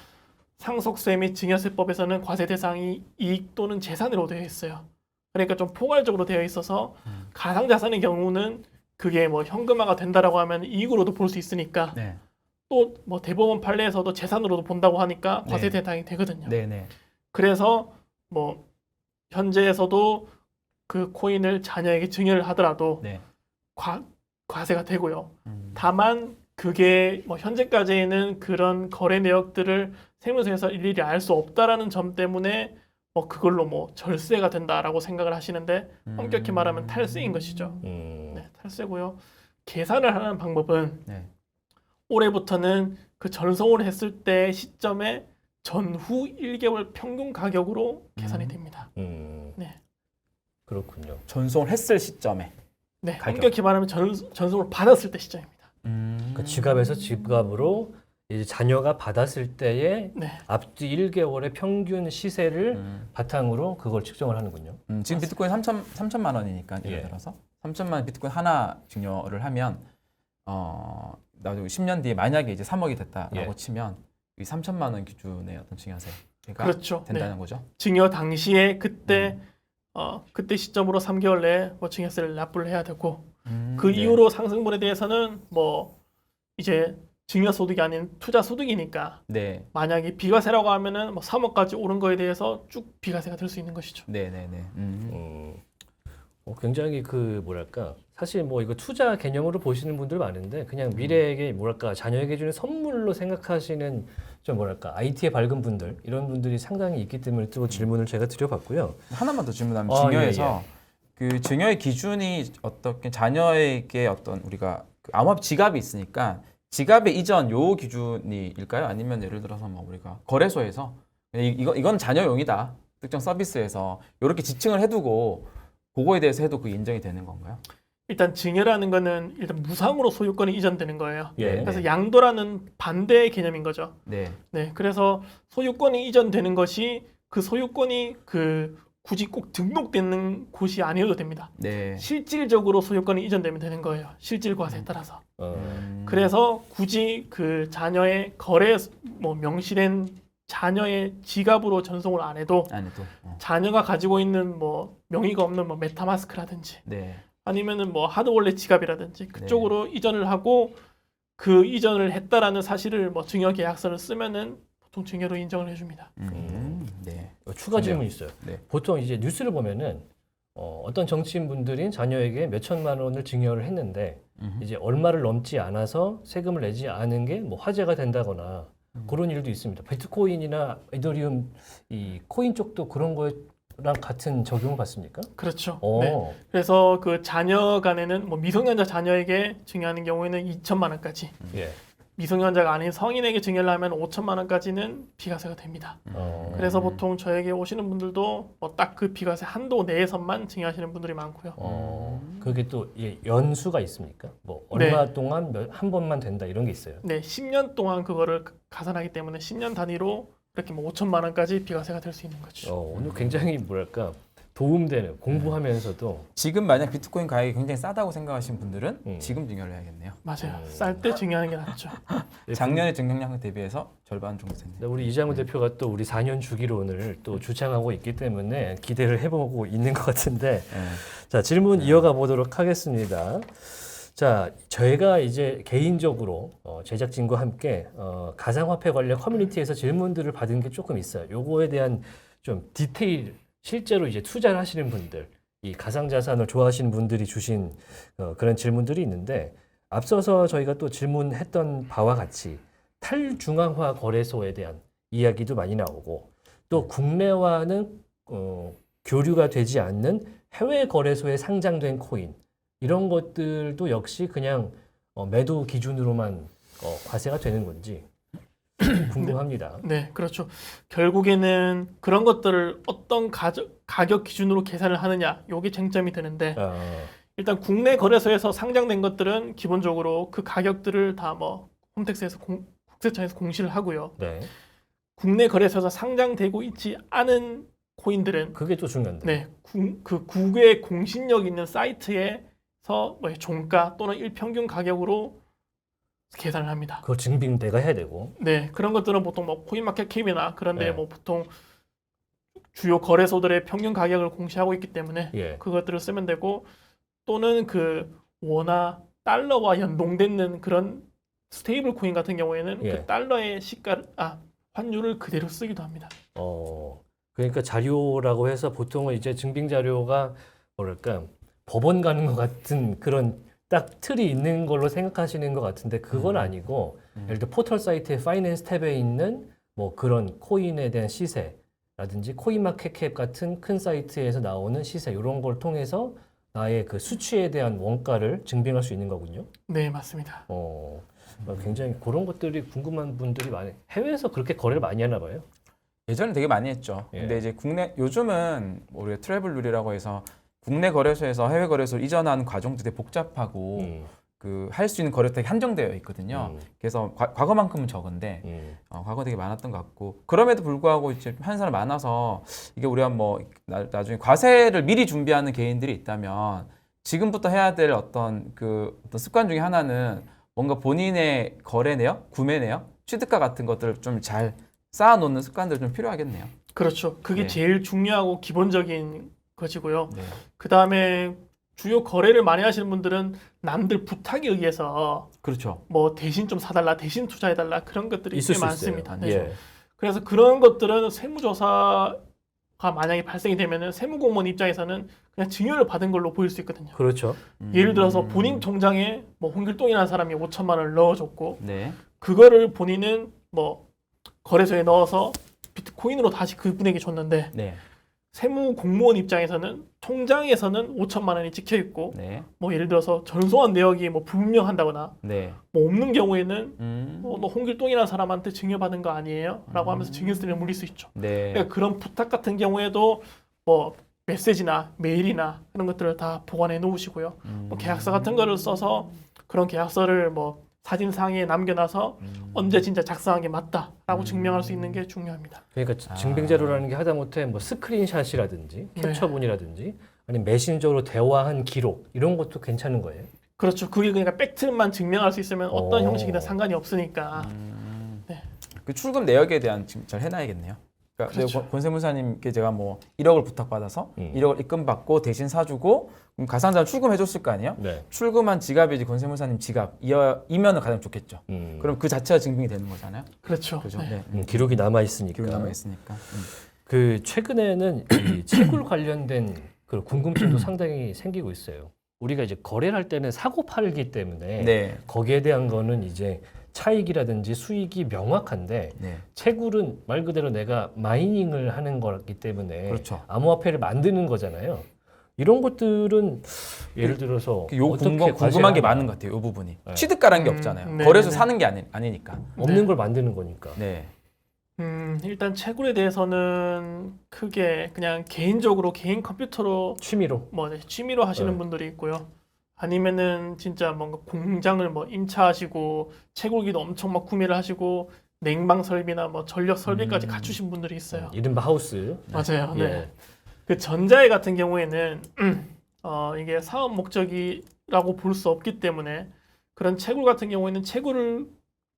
상속세 및 증여세법에서는 과세 대상이 이익 또는 재산으로 되어 있어요. 그러니까 좀 포괄적으로 되어 있어서 가상자산의 경우는 그게 뭐 현금화가 된다라고 하면 이익으로도 볼 수 있으니까 네. 또 뭐 대법원 판례에서도 재산으로도 본다고 하니까 과세 네. 대상이 되거든요. 네. 그래서 뭐 현재에서도 그 코인을 자녀에게 증여를 하더라도 네. 과세가 되고요. 다만 그게 뭐 현재까지는 그런 거래 내역들을 세무서에서 일일이 알 수 없다라는 점 때문에 뭐 그걸로 뭐 절세가 된다라고 생각을 하시는데 엄격히 말하면 탈세인 것이죠. 네, 탈세고요. 계산을 하는 방법은 네. 올해부터는 그 전송을 했을 때 시점에 전후 1개월 평균 가격으로 계산이 됩니다. 네. 그렇군요. 전송을 했을 시점에. 네, 가격. 엄격히 말하면 전송을 받았을 때 시점입니다. 그 지갑에서 지갑으로 이제 자녀가 받았을 때의 네. 앞뒤 1개월의 평균 시세를 바탕으로 그걸 측정을 하는군요. 지금 비트코인 3천만 원이니까 예를 예. 들어서 3천만 원 비트코인 하나 증여를 하면 나중에 10년 뒤에 만약에 이제 3억이 됐다라고 예. 치면 이 3천만 원 기준의 어떤 증여세가 그렇죠. 된다는 네. 거죠. 증여 당시에 그때 그때 시점으로 3개월 내에 뭐 증여세를 납부를 해야 되고 그 네. 이후로 상승분에 대해서는 뭐 이제 증여소득이 아닌 투자소득이니까 네. 만약에 비과세라고 하면은 뭐 3억까지 오른 거에 대해서 쭉 비과세가 될 수 있는 것이죠. 네네네. 굉장히 그 뭐랄까 사실 뭐 이거 투자 개념으로 보시는 분들 많은데 그냥 미래에게 뭐랄까 자녀에게 주는 선물로 생각하시는 좀 뭐랄까 IT에 밝은 분들 이런 분들이 상당히 있기 때문에 또 질문을 제가 드려봤고요. 하나만 더 질문하면 아, 증여에서 그 증여의 기준이 어떻게 자녀에게 어떤 우리가 그 암호화폐 지갑이 있으니까 지갑의 이전 요 기준일까요? 아니면 예를 들어서 뭐 우리가 거래소에서 이건 자녀용이다 특정 서비스에서 이렇게 지칭을 해두고 그거에 대해서 해도 그 인정이 되는 건가요? 일단 증여라는 거는 일단 무상으로 소유권이 이전되는 거예요. 예. 그래서 양도라는 반대의 개념인 거죠. 네. 네, 그래서 소유권이 이전되는 것이 그 소유권이 그 굳이 꼭 등록되는 곳이 아니어도 됩니다. 네. 실질적으로 소유권이 이전되면 되는 거예요. 실질 과세에 따라서. 어, 그래서 굳이 그 자녀의 거래 뭐 명시된 자녀의 지갑으로 전송을 안 해도 안 해도. 자녀가 가지고 있는 뭐 명의가 없는 뭐 메타마스크라든지 네. 아니면은 뭐 하드월렛 지갑이라든지 그쪽으로 이전을 하고 그 이전을 했다라는 사실을 뭐 증여 계약서를 쓰면은 보통 증여로 인정을 해줍니다. 네. 추가 질문 있어요. 네. 보통 이제 뉴스를 보면은 어떤 정치인 분들이 자녀에게 몇 천만 원을 증여를 했는데 이제 얼마를 넘지 않아서 세금을 내지 않은 게 뭐 화제가 된다거나 그런 일도 있습니다. 비트코인이나 이더리움 이 코인 쪽도 그런 거랑 같은 적용을 받습니까? 그렇죠. 오. 네. 그래서 그 자녀 간에는 뭐 미성년자 자녀에게 증여하는 경우에는 2천만 원까지, 예. 미성년자가 아닌 성인에게 증여를 하면 5천만 원까지는 비과세가 됩니다. 그래서 보통 저에게 오시는 분들도 뭐 딱 그 비과세 한도 내에서만 증여하시는 분들이 많고요. 그게 또 연수가 있습니까? 뭐 얼마 동안 한 번만 된다 이런 게 있어요. 네, 10년 동안 그거를 가산하기 때문에 10년 단위로 이렇게 뭐 5천만 원까지 비과세가 될 수 있는 거죠. 오늘 굉장히 뭐랄까 도움되는 공부하면서도 지금 만약 비트코인 가격이 굉장히 싸다고 생각하시는 분들은 음. 지금 증여를 해야겠네요. 맞아요. 쌀 때 증여하는 게 낫죠. 작년의 증여량 대비해서 절반 정도 됐네요. 우리 이장우 대표가 또 우리 4년 주기론을 또 주창하고 있기 때문에 기대를 해보고 있는 것 같은데 네. 자 질문 이어가 보도록 하겠습니다. 자 저희가 이제 개인적으로 제작진과 함께 가상화폐 관련 커뮤니티에서 질문들을 받은 게 조금 있어요. 요거에 대한 좀 디테일 실제로 이제 투자를 하시는 분들 이 가상자산을 좋아하시는 분들이 주신 그런 질문들이 있는데 앞서서 저희가 또 질문했던 바와 같이 탈중앙화 거래소에 대한 이야기도 많이 나오고 또 국내와는 교류가 되지 않는 해외 거래소에 상장된 코인 이런 것들도 역시 그냥 매도 기준으로만 과세가 되는 건지 궁금합니다. 네, 그렇죠. 결국에는 그런 것들을 어떤 가격 기준으로 계산을 하느냐, 요게 쟁점이 되는데 일단 국내 거래소에서 상장된 것들은 기본적으로 그 가격들을 다 뭐 홈택스에서 국세청에서 공시를 하고요. 네, 국내 거래소에서 상장되고 있지 않은 코인들은 그게 또 중요한데. 네, 그 국외 공신력 있는 사이트에서 뭐 종가 또는 일평균 가격으로 계산을 합니다. 그거 증빙 내가 해야 되고. 네, 그런 것들은 보통 뭐 코인마켓캡이나 그런데 네. 뭐 보통 주요 거래소들의 평균 가격을 공시하고 있기 때문에 예. 그것들을 쓰면 되고 또는 그 원화 달러와 연동되는 그런 스테이블 코인 같은 경우에는 예. 그 달러의 환율을 그대로 쓰기도 합니다. 그러니까 자료라고 해서 보통은 이제 증빙 자료가 뭐랄까 법원 가는 것 같은 그런 딱 틀이 있는 걸로 생각하시는 것 같은데 그건 아니고 예를 들어 포털 사이트의 파이낸스 탭에 있는 뭐 그런 코인에 대한 시세라든지 코인마켓캡 같은 큰 사이트에서 나오는 시세 이런 걸 통해서 나의 그 수치에 대한 원가를 증빙할 수 있는 거군요. 네, 맞습니다. 굉장히 그런 것들이 궁금한 분들이 많아요. 해외에서 그렇게 거래를 많이 하나 봐요. 예전에 되게 많이 했죠. 예. 근데 이제 요즘은 우리가 트래블 룰이라고 해서 국내 거래소에서 해외 거래소로 이전하는 과정도 되게 복잡하고 그 할 수 있는 거래택이 한정되어 있거든요. 그래서 과거만큼은 적은데 과거 되게 많았던 것 같고 그럼에도 불구하고 이제 하는 사람 많아서 이게 우리가 뭐 나중에 과세를 미리 준비하는 개인들이 있다면 지금부터 해야 될 어떤 습관 중에 하나는 뭔가 본인의 거래 내역, 구매 내역, 취득가 같은 것들을 좀 잘 쌓아놓는 습관들 좀 필요하겠네요. 그렇죠. 그게 네. 제일 중요하고 기본적인 것이고요. 네. 그 다음에 주요 거래를 많이 하시는 분들은 남들 부탁에 의해서 그렇죠. 뭐 대신 좀 사달라, 대신 투자해달라 그런 것들이 있을 꽤 수 많습니다. 있어요. 네. 예. 그래서 그런 것들은 세무조사가 만약에 발생이 되면은 세무공무원 입장에서는 그냥 증여를 받은 걸로 보일 수 있거든요. 그렇죠. 예를 들어서 본인 통장에 뭐 홍길동이라는 사람이 5천만 원을 넣어줬고 네. 그거를 본인은 뭐 거래소에 넣어서 비트코인으로 다시 그분에게 줬는데 네. 세무 공무원 입장에서는 통장에서는 5천만 원이 찍혀 있고 네. 뭐 예를 들어서 전송한 내역이 뭐 불분명한다거나 네. 뭐 없는 경우에는 뭐, 너 홍길동이라는 사람한테 증여받은 거 아니에요? 라고 하면서 증여세를 물릴 수 있죠. 네. 그러니까 그런 부탁 같은 경우에도 뭐 메시지나 메일이나 그런 것들을 다 보관해 놓으시고요. 뭐 계약서 같은 거를 써서 그런 계약서를 뭐 사진상에 남겨놔서 언제 진짜 작성한 게 맞다라고 증명할 수 있는 게 중요합니다. 그러니까 증빙 자료라는 게 하다못해 뭐 스크린샷이라든지 캡처본이라든지 아니면 메신저로 대화한 기록 이런 것도 괜찮은 거예요. 그렇죠. 그게 그러니까 팩트만 증명할 수 있으면 어떤 오. 형식이든 상관이 없으니까. 그 출금 내역에 대한 지금 잘 해놔야겠네요. 그러니까 그렇죠. 권세무사님께 제가 뭐 1억을 부탁받아서 1억을 입금받고 대신 사주고 그럼 가상자산 출금해줬을 거 아니에요? 네. 출금한 지갑이 이제 권세무사님 지갑이면 가장 좋겠죠. 그럼 그 자체가 증빙이 되는 거잖아요. 그렇죠. 그죠? 네. 네. 기록이 남아 있으니까. 기록이 남아 있으니까. 그 최근에는 이 채굴 관련된 그 궁금증도 상당히 생기고 있어요. 우리가 이제 거래를 할 때는 사고 팔기 때문에 네. 거기에 대한 거는 이제 차익이라든지 수익이 명확한데 네. 채굴은 말 그대로 내가 마이닝을 하는 거기 때문에 그렇죠. 암호화폐를 만드는 거잖아요. 이런 것들은 예를 들어서 요 어떻게 궁금한 게 과세하나? 많은 것 같아요. 이 부분이 네. 취득가라는 게 없잖아요. 네, 거래소 네. 사는 게 아니니까. 없는 네. 걸 만드는 거니까. 네. 일단 채굴에 대해서는 크게 그냥 개인적으로 개인 컴퓨터로 취미로. 뭐 취미로 하시는 네. 분들이 있고요. 아니면은 진짜 뭔가 공장을 뭐 임차하시고 채굴기도 엄청 막 구매를 하시고 냉방 설비나 뭐 전력 설비까지 갖추신 분들이 있어요. 이른바 하우스. 맞아요. 네. 예. 그 전자의 같은 경우에는 이게 사업 목적이라고 볼 수 없기 때문에 그런 채굴 같은 경우에는 채굴을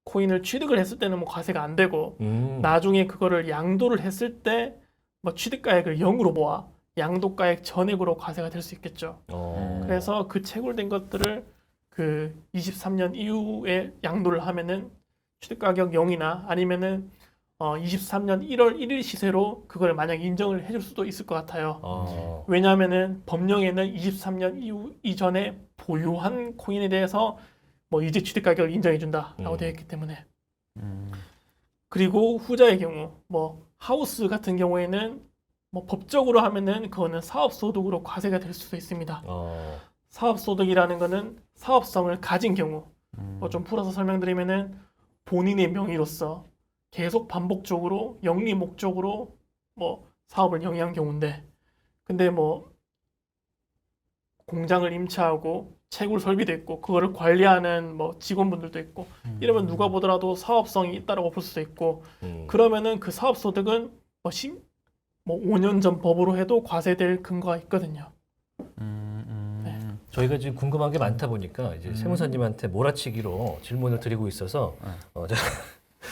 코인을 취득을 했을 때는 뭐 과세가 안 되고 나중에 그거를 양도를 했을 때 뭐 취득가액을 0으로 모아 양도가액 전액으로 과세가 될 수 있겠죠. 그래서 그 채굴된 것들을 그 23년 이후에 양도를 하면은 취득가격 0이나 아니면은 23년 1월 1일 시세로 그걸 만약 인정을 해줄 수도 있을 것 같아요. 왜냐하면은 법령에는 23년 이후 이전에 보유한 코인에 대해서 뭐 이제 취득가격을 인정해준다라고 되어 있기 때문에. 그리고 후자의 경우 뭐 하우스 같은 경우에는 뭐 법적으로 하면은 그거는 사업소득으로 과세가 될 수도 있습니다. 사업소득이라는 거는 사업성을 가진 경우 뭐 좀 풀어서 설명드리면은 본인의 명의로서 계속 반복적으로 영리 목적으로 뭐 사업을 영위한 경우인데 근데 뭐 공장을 임차하고 채굴 설비도 있고 그거를 관리하는 뭐 직원분들도 있고 이러면 누가 보더라도 사업성이 있다라고 볼 수도 있고 그러면은 그 사업 소득은 뭐 5년 전 법으로 해도 과세될 근거가 있거든요. 네. 저희가 지금 궁금한 게 많다 보니까 이제 세무사님한테 몰아치기로 질문을 드리고 있어서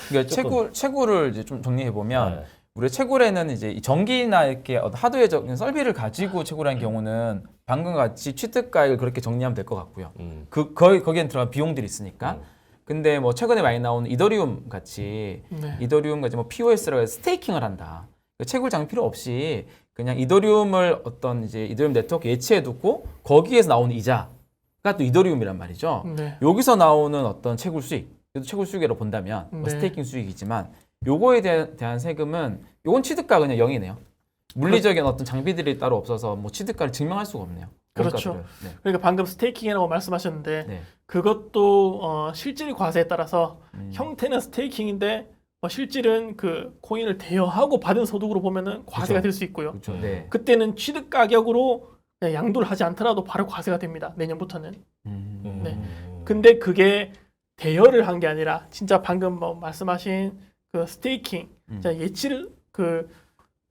그러니까 채굴을 이제 좀 정리해 보면 네. 우리 채굴에는 이제 이 전기나 이렇게 하드웨어적인 설비를 가지고 채굴하는 경우는 방금 같이 취득가액을 그렇게 정리하면 될 것 같고요. 거기엔 들어간 비용들이 있으니까. 근데 뭐 최근에 많이 나오는 이더리움 같이 이더리움 같이 뭐 POS라고 해서 스테이킹을 한다. 채굴장 필요 없이 그냥 이더리움을 어떤 이제 이더리움 네트워크 예치해 두고 거기에서 나오는 이자가 또 이더리움이란 말이죠. 네. 여기서 나오는 어떤 채굴 수익, 이것도 채굴 수익이라고 본다면 뭐 스테이킹 수익이지만 요거에 대한 세금은 요건 취득가 그냥 0이네요. 물리적인 어떤 장비들이 따로 없어서 뭐 취득가를 증명할 수가 없네요. 그렇죠. 네. 그러니까 방금 스테이킹이라고 말씀하셨는데 네. 그것도 실질 과세에 따라서 형태는 스테이킹인데 실질은 그 코인을 대여하고 받은 소득으로 보면은 과세가 될 수 있고요. 그렇죠. 네. 그때는 취득 가격으로 양도를 하지 않더라도 바로 과세가 됩니다. 내년부터는. 네. 근데 그게 대여를 한 게 아니라 진짜 방금 뭐 말씀하신 그 스테이킹, 예치를 그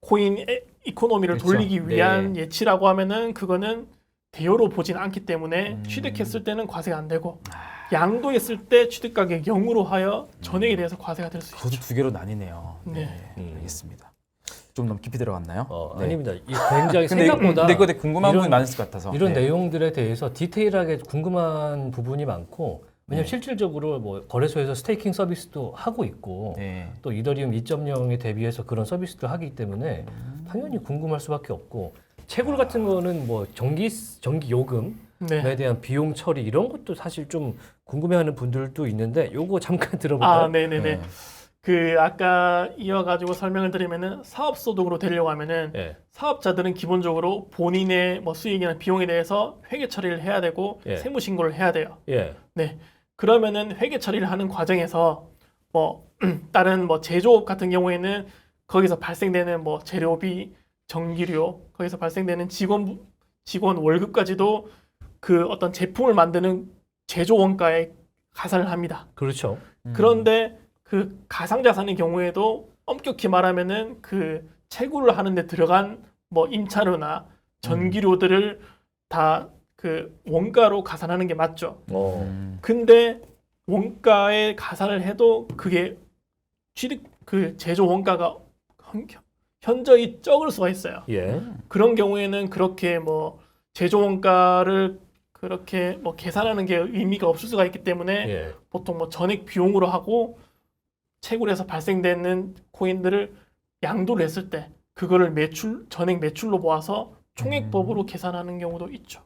코인 이코노미를 그렇죠. 돌리기 위한 예치라고 하면은 그거는 대여로 보진 않기 때문에 취득했을 때는 과세가 안 되고 양도했을 때 취득가격 0으로 하여 전액에 대해서 과세가 될 수 그것도 있죠. 두 개로 나뉘네요. 네. 알겠습니다. 좀 너무 깊이 들어갔나요? 네. 아닙니다. 이 굉장히 근데 생각보다 이거 되게 궁금한 이런- 부분이 많을 것 같아서 이런 네. 내용들에 대해서 디테일하게 궁금한 부분이 많고 왜냐하면 실질적으로 뭐 거래소에서 스테이킹 서비스도 하고 있고 네. 또 이더리움 2.0에 대비해서 그런 서비스도 하기 때문에 당연히 궁금할 수밖에 없고 채굴 같은 거는 뭐 전기 요금에 네. 대한 비용 처리 이런 것도 사실 좀 궁금해하는 분들도 있는데 요거 잠깐 들어볼까요? 아, 네네네. 그 아까 이어가지고 설명을 드리면은 사업소득으로 되려고 하면은 예. 사업자들은 기본적으로 본인의 뭐 수익이나 비용에 대해서 회계 처리를 해야 되고 예. 세무 신고를 해야 돼요. 예. 네. 그러면은 회계 처리를 하는 과정에서 뭐 다른 뭐 제조업 같은 경우에는 거기서 발생되는 뭐 재료비, 전기료, 거기서 발생되는 직원 월급까지도 그 어떤 제품을 만드는 제조 원가에 가산을 합니다. 그렇죠. 그런데 그 가상자산의 경우에도 엄격히 말하면은 그 채굴을 하는데 들어간 뭐 임차료나 전기료들을 다 그 원가로 가산하는 게 맞죠. 근데 원가에 가산을 해도 그게 그 제조 원가가 현저히 적을 수가 있어요. 예. 그런 경우에는 그렇게 뭐 제조 원가를 그렇게 뭐 계산하는 게 의미가 없을 수가 있기 때문에 예. 보통 뭐 전액 비용으로 하고 채굴에서 발생되는 코인들을 양도를 했을 때 그거를 전액 매출로 모아서 총액법으로 계산하는 경우도 있죠.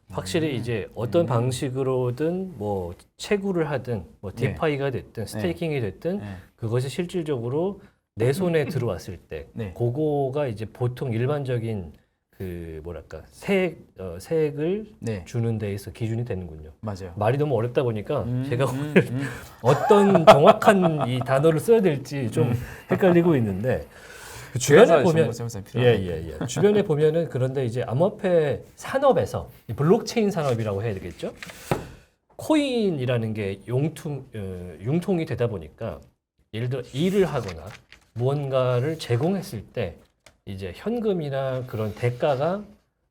확실히 이제 어떤 방식으로든 뭐 채굴을 하든 뭐 디파이가 됐든 스테이킹이 됐든 그것이 실질적으로 내 손에 들어왔을 때 그거가 이제 보통 일반적인 그 뭐랄까 세액을 주는 데에서 기준이 되는군요. 맞아요. 말이 너무 어렵다 보니까 제가 오늘 어떤 정확한 이 단어를 써야 될지 좀 헷갈리고 있는데 주변에 보면 주변에 보면은 그런데 이제 암호화폐 산업에서 이 블록체인 산업이라고 해야 되겠죠. 코인이라는 게 융통이 되다 보니까 예를 들어 일을 하거나 무언가를 제공했을 때 이제 현금이나 그런 대가가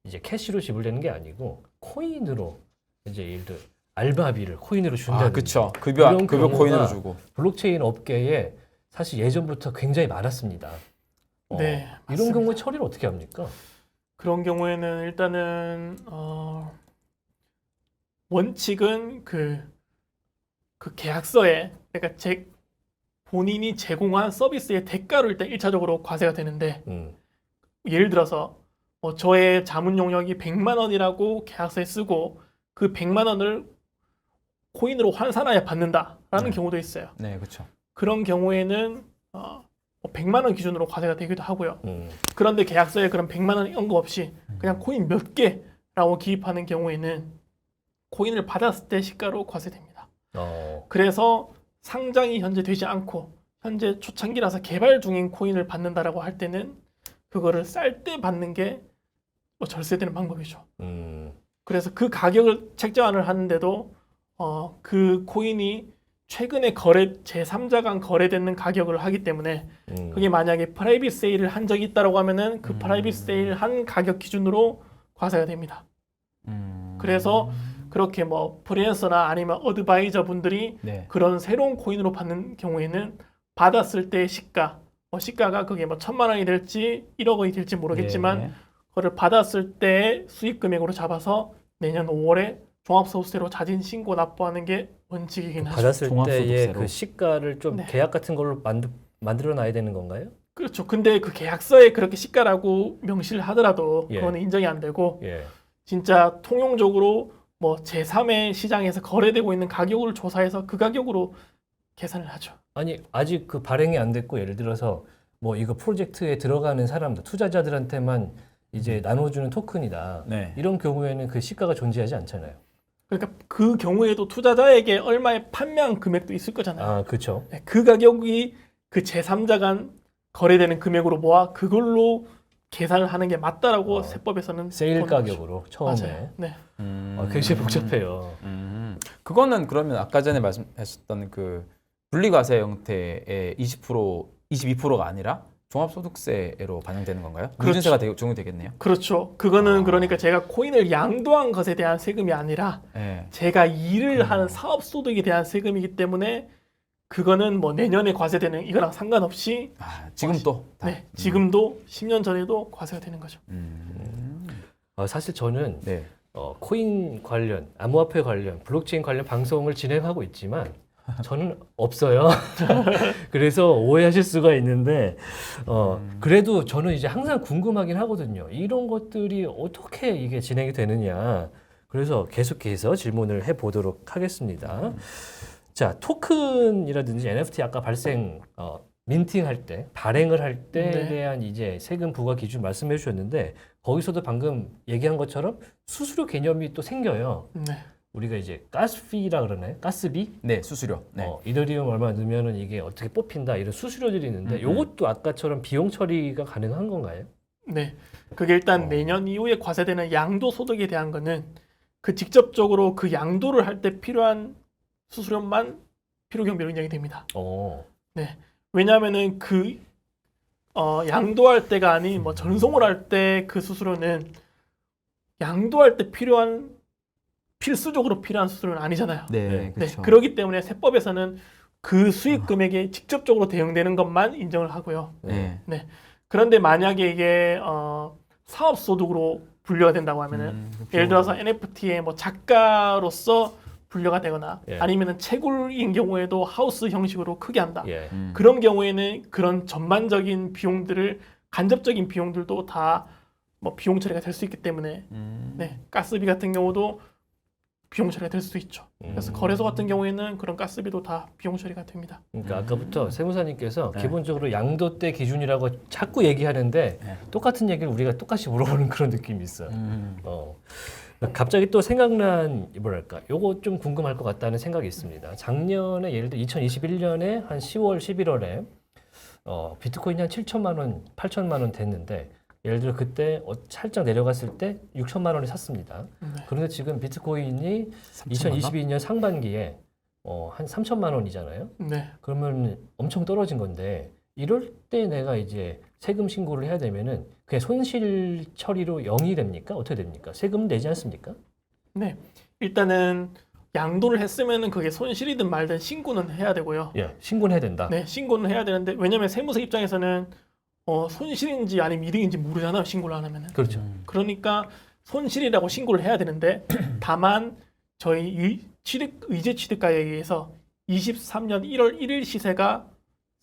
이제 캐시로 지불되는 게 아니고 코인으로 이제 예를 들어 알바비를 코인으로 준다든지 그렇죠. 이런 급여 경우가 코인으로 주고. 블록체인 업계에 사실 예전부터 굉장히 많았습니다. 네, 이런 맞습니다. 경우에 처리를 어떻게 합니까? 그런 경우에는 일단은 원칙은 그 계약서에 그러니까 본인이 제공한 서비스의 대가로 일단 1차적으로 과세가 되는데 예를 들어서 뭐 저의 자문 용역이 100만 원이라고 계약서에 쓰고 그 100만 원을 코인으로 환산하여 받는다라는 경우도 있어요. 네, 그렇죠. 그런 경우에는 100만 원 기준으로 과세가 되기도 하고요. 그런데 계약서에 그런 100만 원 언급 없이 그냥 코인 몇 개라고 기입하는 경우에는 코인을 받았을 때 시가로 과세됩니다. 그래서 상장이 현재 되지 않고 현재 초창기라서 개발 중인 코인을 받는다라고 할 때는 그거를 쌀 때 받는 게 뭐 절세되는 방법이죠. 그래서 그 가격을 책정을 하는데도 그 코인이 최근에 제3자 간 거래되는 가격을 하기 때문에 그게 만약에 프라이빗 세일을 한 적이 있다라고 하면은 그 프라이빗 세일 한 가격 기준으로 과세가 됩니다. 그래서 그렇게 뭐 프리랜서나 아니면 어드바이저 분들이 네. 그런 새로운 코인으로 받는 경우에는 받았을 때 시가가 그게 뭐 1,000만 원이 될지 1억 원이 될지 모르겠지만 네. 그거를 받았을 때 수익 금액으로 잡아서 내년 5월에 종합소득세로 자진 신고 납부하는 게 원칙이긴 하죠. 받았을 때의 종합소득세로. 그 시가를 좀 네. 계약 같은 걸로 만들어 놔야 되는 건가요? 그렇죠. 근데 그 계약서에 그렇게 시가라고 명시를 하더라도 예. 그거는 인정이 안 되고 예. 진짜 통용적으로 뭐 제3의 시장에서 거래되고 있는 가격을 조사해서 그 가격으로 계산을 하죠. 아니 아직 그 발행이 안 됐고 예를 들어서 뭐 이거 프로젝트에 들어가는 사람들 투자자들한테만 이제 나눠주는 토큰이다. 네. 이런 경우에는 그 시가가 존재하지 않잖아요. 그러니까 그 경우에도 투자자에게 얼마에 판매한 금액도 있을 거잖아요. 아 그렇죠. 네, 그 가격이 그 제3자 간 거래되는 금액으로 모아 그걸로 계산을 하는 게 맞다라고 세법에서는 세일 보는 거죠. 가격으로 처음에. 맞아요. 네. 굉장히 복잡해요. 그거는 그러면 아까 전에 말씀하셨던 그 분리과세 형태의 20%, 22%가 아니라 종합소득세로 반영되는 건가요? 그렇죠. 누진세가 적용되겠네요. 그렇죠. 그거는 그러니까 제가 코인을 양도한 것에 대한 세금이 아니라 네. 제가 일을 하는 사업 소득에 대한 세금이기 때문에 그거는 뭐 내년에 과세되는 이거랑 상관없이 지금 또 다. 네, 지금도 10년 전에도 과세가 되는 거죠. 사실 저는 네. 코인 관련, 암호화폐 관련, 블록체인 관련 방송을 진행하고 있지만 저는 없어요. 그래서 오해하실 수가 있는데 그래도 저는 이제 항상 궁금하긴 하거든요. 이런 것들이 어떻게 이게 진행이 되느냐. 그래서 계속해서 질문을 해보도록 하겠습니다. 자, 토큰이라든지 NFT 아까 민팅할 때, 발행을 할 때에 네. 대한 이제 세금 부과 기준 말씀해 주셨는데 거기서도 방금 얘기한 것처럼 수수료 개념이 또 생겨요. 네. 우리가 이제 가스피라 그러나요? 가스비? 네, 수수료. 네. 이더리움 얼마 넣으면은 이게 어떻게 뽑힌다 이런 수수료들이 있는데 요것도 아까처럼 비용 처리가 가능한 건가요? 네. 그게 일단 내년 이후에 과세되는 양도 소득에 대한 거는 그 직접적으로 그 양도를 할 때 필요한 수수료만 필요 경비로 인정이 됩니다. 네. 왜냐하면은 양도할 때가 아닌 뭐 전송을 할 때 그 수수료는 양도할 때 필수적으로 필요한 수수료는 아니잖아요. 네, 네. 그렇죠. 그렇기 때문에 세법에서는 그 수익 금액에 직접적으로 대응되는 것만 인정을 하고요. 네. 그런데 만약에 이게 사업 소득으로 분류가 된다고 하면은 예를 들어서 NFT의 뭐 작가로서 분류가 되거나 예. 아니면은 채굴인 경우에도 하우스 형식으로 크게 한다. 예. 그런 경우에는 그런 전반적인 비용들을 간접적인 비용들도 다 뭐 비용 처리가 될 수 있기 때문에 네, 가스비 같은 경우도 비용 처리가 될 수도 있죠. 그래서 거래소 같은 경우에는 그런 가스비도 다 비용 처리가 됩니다. 그러니까 아까부터 세무사님께서 네. 기본적으로 양도 때 기준이라고 자꾸 얘기하는데 네. 똑같은 얘기를 우리가 똑같이 물어보는 그런 느낌이 있어요. 갑자기 또 생각난 뭐랄까 요거 좀 궁금할 것 같다는 생각이 있습니다. 작년에 예를 들어 2021년에 한 10월, 11월에 비트코인이 한 7천만 원, 8천만 원 됐는데 예를 들어 그때 살짝 내려갔을 때 6천만 원에 샀습니다. 그런데 지금 비트코인이 2022년 상반기에 한 3천만 원이잖아요. 네. 그러면 엄청 떨어진 건데 이럴 때 내가 이제 세금 신고를 해야 되면은 그냥 손실 처리로 0이 됩니까? 어떻게 됩니까? 세금 내지 않습니까? 네. 일단은 양도를 했으면은 그게 손실이든 말든 신고는 해야 되고요. 예, 신고는 해야 된다. 네, 신고는 해야 되는데 왜냐면 세무서 입장에서는 손실인지 아니면 이득인지 모르잖아요. 신고를 안 하면은. 그렇죠. 그러니까 손실이라고 신고를 해야 되는데 다만 저희 의제 취득가액에 의해서 23년 1월 1일 시세가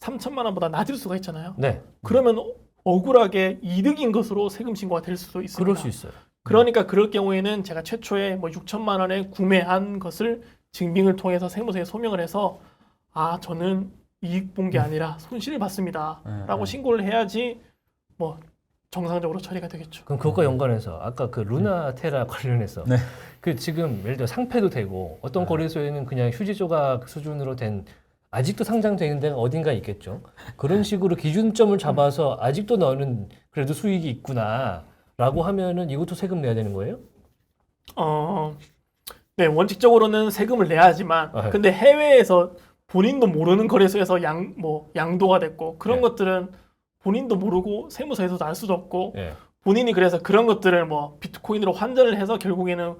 3천만 원보다 낮을 수가 있잖아요. 네, 그러면 억울하게 이득인 것으로 세금 신고가 될 수도 있습니다. 그럴 수 있어요. 그러니까 그럴 경우에는 제가 최초에 뭐 6천만 원에 구매한 것을 증빙을 통해서 세무서에 소명을 해서 아 저는 이익 본 게 아니라 손실을 봤습니다라고 신고를 해야지 뭐 정상적으로 처리가 되겠죠. 그럼 그것과 연관해서 아까 그 루나테라 관련해서 네. 그 지금 예를 들어 상패도 되고 어떤 거래소에는 그냥 휴지 조각 수준으로 된 아직도 상장되는 데가 어딘가 있겠죠. 그런 식으로 기준점을 잡아서 아직도 너는 그래도 수익이 있구나라고 하면은 이것도 세금 내야 되는 거예요? 네 원칙적으로는 세금을 내야 하지만 아, 네. 근데 해외에서 본인도 모르는 거래소에서 양도가 됐고 그런 네. 것들은 본인도 모르고 세무서에서도 알 수도 없고 예. 본인이 그래서 그런 것들을 뭐 비트코인으로 환전을 해서 결국에는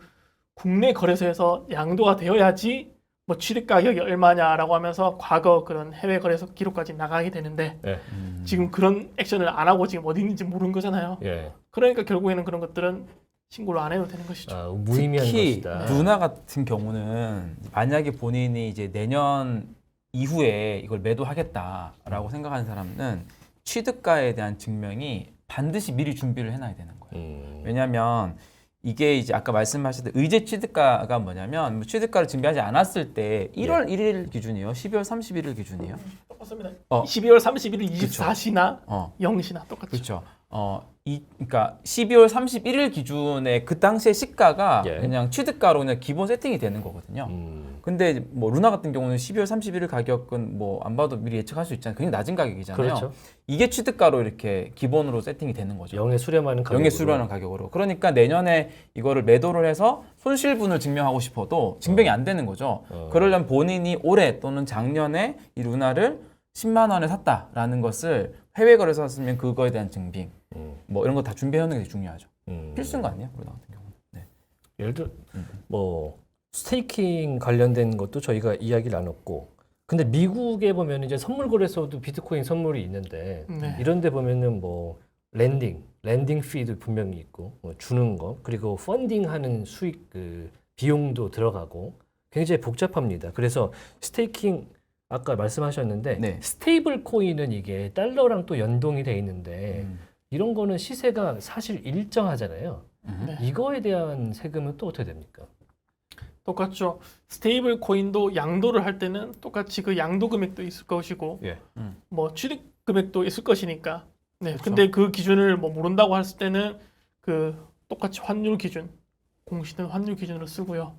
국내 거래소에서 양도가 되어야지 뭐 취득 가격이 얼마냐라고 하면서 과거 그런 해외 거래소 기록까지 나가게 되는데 예. 지금 그런 액션을 안 하고 지금 어디 있는지 모르는 거잖아요. 예. 그러니까 결국에는 그런 것들은 신고를 안 해도 되는 것이죠. 아, 무의미한 특히 것이다. 루나 같은 경우는 만약에 본인이 이제 내년 이후에 이걸 매도하겠다라고 생각하는 사람은 취득가에 대한 증명이 반드시 미리 준비를 해놔야 되는 거예요. 왜냐하면 이게 이제 아까 말씀하셨던 의제 취득가가 뭐냐면 뭐 취득가를 준비하지 않았을 때 1월 1일 기준이에요. 12월 31일 기준이에요. 똑같습니다. 어. 12월 31일 24시나 어. 0시나 똑같죠. 그렇죠. 그러니까 12월 31일 기준에 그 당시의 시가가 예. 그냥 취득가로 그냥 기본 세팅이 되는 거거든요. 근데 뭐 루나 같은 경우는 12월 31일 가격은 뭐 안 봐도 미리 예측할 수 있잖아요. 굉장히 낮은 가격이잖아요. 그렇죠. 이게 취득가로 이렇게 기본으로 세팅이 되는 거죠. 영에 수렴하는 가격으로. 영에 수렴하는 가격으로. 그러니까 내년에 이거를 매도를 해서 손실분을 증명하고 싶어도 증명이 안 되는 거죠. 그러려면 본인이 올해 또는 작년에 이 루나를 10만 원에 샀다라는 것을 해외 거래소 샀으면 그거에 대한 증빙 뭐 이런 거 다 준비해 놓는 게 되게 중요하죠. 필수인 거 아니에요? 루나 같은 경우는. 네. 예를 들어 뭐 스테이킹 관련된 것도 저희가 이야기를 나눴고, 근데 미국에 보면 이제 선물 거래소도 비트코인 선물이 있는데 네. 이런 데 보면은 뭐 랜딩 피도 분명히 있고 뭐 주는 거, 그리고 펀딩하는 수익 그 비용도 들어가고 굉장히 복잡합니다. 그래서 스테이킹 아까 말씀하셨는데 네. 스테이블 코인은 이게 달러랑 또 연동이 돼 있는데 이런 거는 시세가 사실 일정하잖아요. 네. 이거에 대한 세금은 또 어떻게 됩니까? 똑같죠. 스테이블 코인도 양도를 할 때는 똑같이 그 양도 금액도 있을 것이고 예. 뭐 취득 금액도 있을 것이니까. 네. 그렇죠. 근데 그 기준을 뭐 모른다고 했을 때는 그 똑같이 환율 기준, 공시된 환율 기준으로 쓰고요.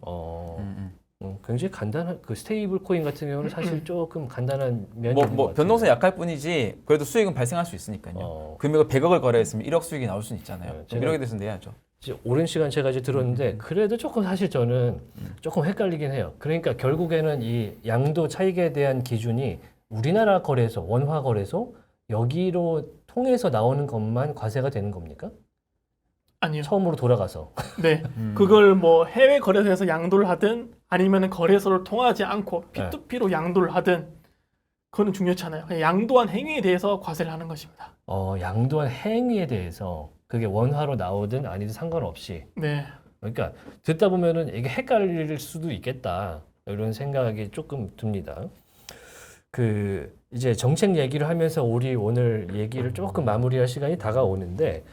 굉장히 간단한 그 스테이블 코인 같은 경우는 사실 조금 간단한 면이 뭐, 있는 것 뭐 같아요. 변동성이 약할 뿐이지 그래도 수익은 발생할 수 있으니까요. 금액을 100억을 거래했으면 1억 수익이 나올 수는 있잖아요. 네, 그럼 1억에 대해서 내야죠. 이제 오랜 시간 제가 이제 들었는데 그래도 조금 사실 저는 조금 헷갈리긴 해요. 그러니까 결국에는 이 양도 차익에 대한 기준이 우리나라 거래소, 원화 거래소 여기로 통해서 나오는 것만 과세가 되는 겁니까? 아니요. 처음으로 돌아가서. 네. 그걸 뭐 해외 거래소에서 양도를 하든 아니면 거래소를 통하지 않고 네. P2P로 양도를 하든 그거는 중요치 않아요. 그냥 양도한 행위에 대해서 과세를 하는 것입니다. 양도한 행위에 대해서 그게 원화로 나오든 아니든 상관없이. 네. 그러니까 듣다 보면은 이게 헷갈릴 수도 있겠다 이런 생각이 조금 듭니다. 그 이제 정책 얘기를 하면서 우리 오늘 얘기를 조금 마무리할 시간이 다가오는데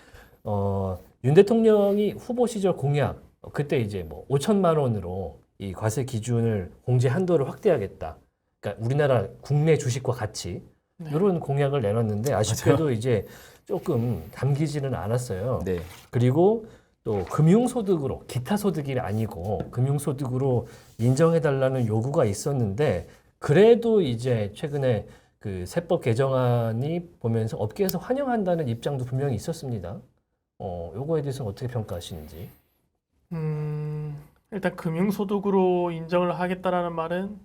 윤 대통령이 후보 시절 공약 그때 이제 뭐 5천만 원으로 이 과세 기준을 공제 한도를 확대하겠다. 그러니까 우리나라 국내 주식과 같이 네. 이런 공약을 내놨는데 아쉽게도 이제 조금 담기지는 않았어요. 네. 그리고 또 금융소득으로 기타 소득이 아니고 금융소득으로 인정해달라는 요구가 있었는데 그래도 이제 최근에 그 세법 개정안이 보면서 업계에서 환영한다는 입장도 분명히 있었습니다. 요거에 대해서는 어떻게 평가하시는지? 일단 금융소득으로 인정을 하겠다라는 말은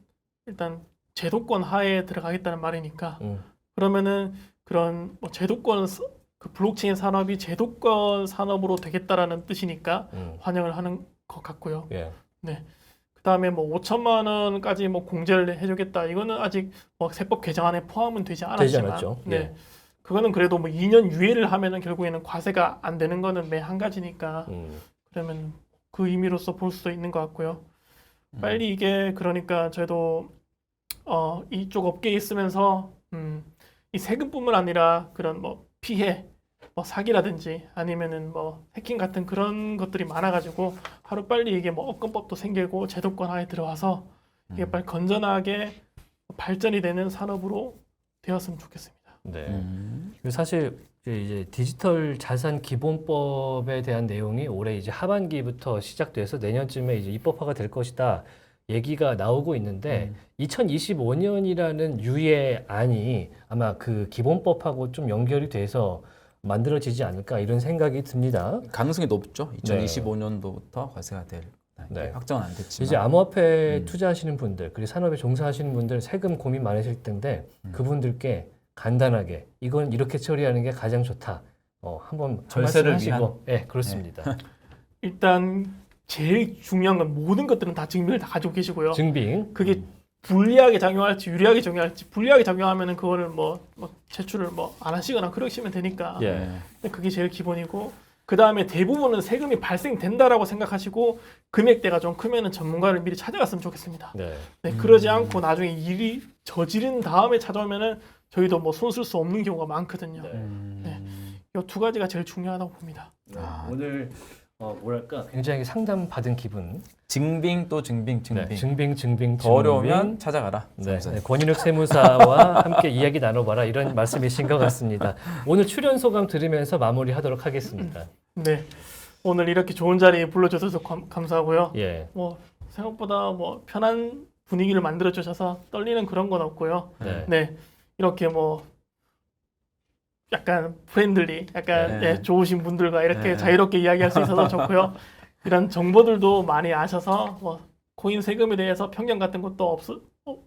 일단 제도권 하에 들어가겠다는 말이니까 그러면은 그런 뭐 제도권 그 블록체인 산업이 제도권 산업으로 되겠다라는 뜻이니까 환영을 하는 것 같고요. 예. 네. 그다음에 뭐 5천만 원까지 뭐 공제를 해주겠다. 이거는 아직 뭐 세법 개정안에 포함은 되지 않았지만, 않았죠. 네. 예. 그거는 그래도 뭐 2년 유예를 하면은 결국에는 과세가 안 되는 거는 매 한 가지니까 그러면 그 의미로서 볼 수도 있는 것 같고요. 빨리 이게 그러니까 저희도 이쪽 업계에 있으면서 이 세금뿐만 아니라 그런 뭐 피해, 뭐 사기라든지 아니면은 뭐 해킹 같은 그런 것들이 많아가지고 하루 빨리 이게 뭐 업권법도 생기고 제도권 하에 들어와서 이게 빨리 건전하게 발전이 되는 산업으로 되었으면 좋겠습니다. 네. 사실 이제 디지털 자산 기본법에 대한 내용이 올해 이제 하반기부터 시작돼서 내년쯤에 이제 입법화가 될 것이다 얘기가 나오고 있는데 2025년이라는 유예안이 아마 그 기본법하고 좀 연결이 돼서 만들어지지 않을까 이런 생각이 듭니다. 가능성이 높죠. 2025년도부터 과세가 될 네. 확정은 안 됐지만 이제 암호화폐 투자하시는 분들 그리고 산업에 종사하시는 분들 세금 고민 많으실 텐데 그분들께 간단하게 이건 이렇게 처리하는 게 가장 좋다. 한번 절세를 하시고, 네, 그렇습니다. 일단 제일 중요한 건 모든 것들은 다 증빙을 다 가지고 계시고요. 증빙. 그게 불리하게 작용할지 유리하게 작용할지 불리하게 작용하면은 그거를 뭐 제출을 뭐 안 하시거나 그러시면 되니까. 예. 근데 그게 제일 기본이고 그 다음에 대부분은 세금이 발생된다라고 생각하시고 금액대가 좀 크면은 전문가를 미리 찾아갔으면 좋겠습니다. 네. 네, 그러지 않고 나중에 일이 저지른 다음에 찾아오면은 저희도 뭐 손 쓸 수 없는 경우가 많거든요. 네. 이 두 가지가 제일 중요하다고 봅니다. 오늘 뭐랄까 굉장히 상담 받은 기분. 증빙 또 증빙. 네, 증빙. 더 어려우면 찾아가라. 네, 권인욱 세무사와 함께 이야기 나눠봐라 이런 말씀이신 것 같습니다. 오늘 출연 소감 들으면서 마무리하도록 하겠습니다. 네, 오늘 이렇게 좋은 자리에 불러주셔서 감사하고요. 예. 뭐 생각보다 뭐 편한 분위기를 만들어 주셔서 떨리는 그런 건 없고요. 네. 네, 이렇게 뭐 약간 프렌들리, 약간 네. 네, 좋으신 분들과 이렇게 네. 자유롭게 이야기할 수 있어서 좋고요. 이런 정보들도 많이 아셔서 뭐 코인 세금에 대해서 편견 같은 것도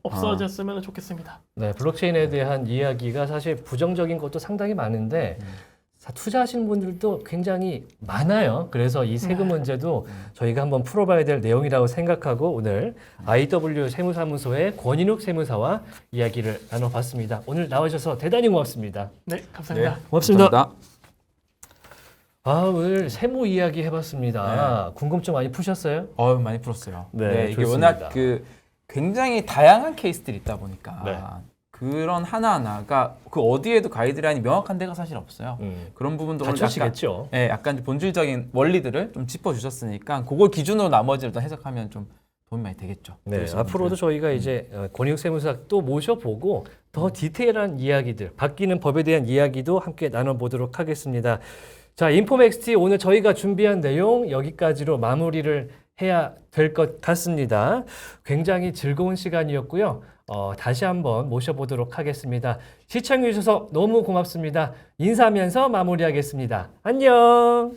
없어졌으면 좋겠습니다. 네, 블록체인에 대한 이야기가 사실 부정적인 것도 상당히 많은데 투자하시는 분들도 굉장히 많아요. 그래서 이 세금 문제도 저희가 한번 풀어봐야 될 내용이라고 생각하고 오늘 IW 세무사무소의 권인욱 세무사와 이야기를 나눠봤습니다. 오늘 나와주셔서 대단히 고맙습니다. 네, 감사합니다. 고맙습니다. 감사합니다. 오늘 세무 이야기 해봤습니다. 궁금증 많이 푸셨어요? 많이 풀었어요. 네, 이게 좋습니다. 워낙 굉장히 다양한 케이스들이 있다 보니까 네. 그런 하나하나가 그 어디에도 가이드라인이 명확한 데가 사실 없어요. 그런 부분도 다투시겠죠. 약간 본질적인 원리들을 좀 짚어주셨으니까 그걸 기준으로 나머지를 또 해석하면 좀 도움이 많이 되겠죠. 네, 앞으로도 저희가 이제 권인욱 세무사 또 모셔보고 더 디테일한 이야기들, 바뀌는 법에 대한 이야기도 함께 나눠보도록 하겠습니다. 자, 인포맥스티 오늘 저희가 준비한 내용 여기까지로 마무리를 해야 될 것 같습니다. 굉장히 즐거운 시간이었고요. 다시 한번 모셔보도록 하겠습니다. 시청해주셔서 너무 고맙습니다. 인사하면서 마무리하겠습니다. 안녕!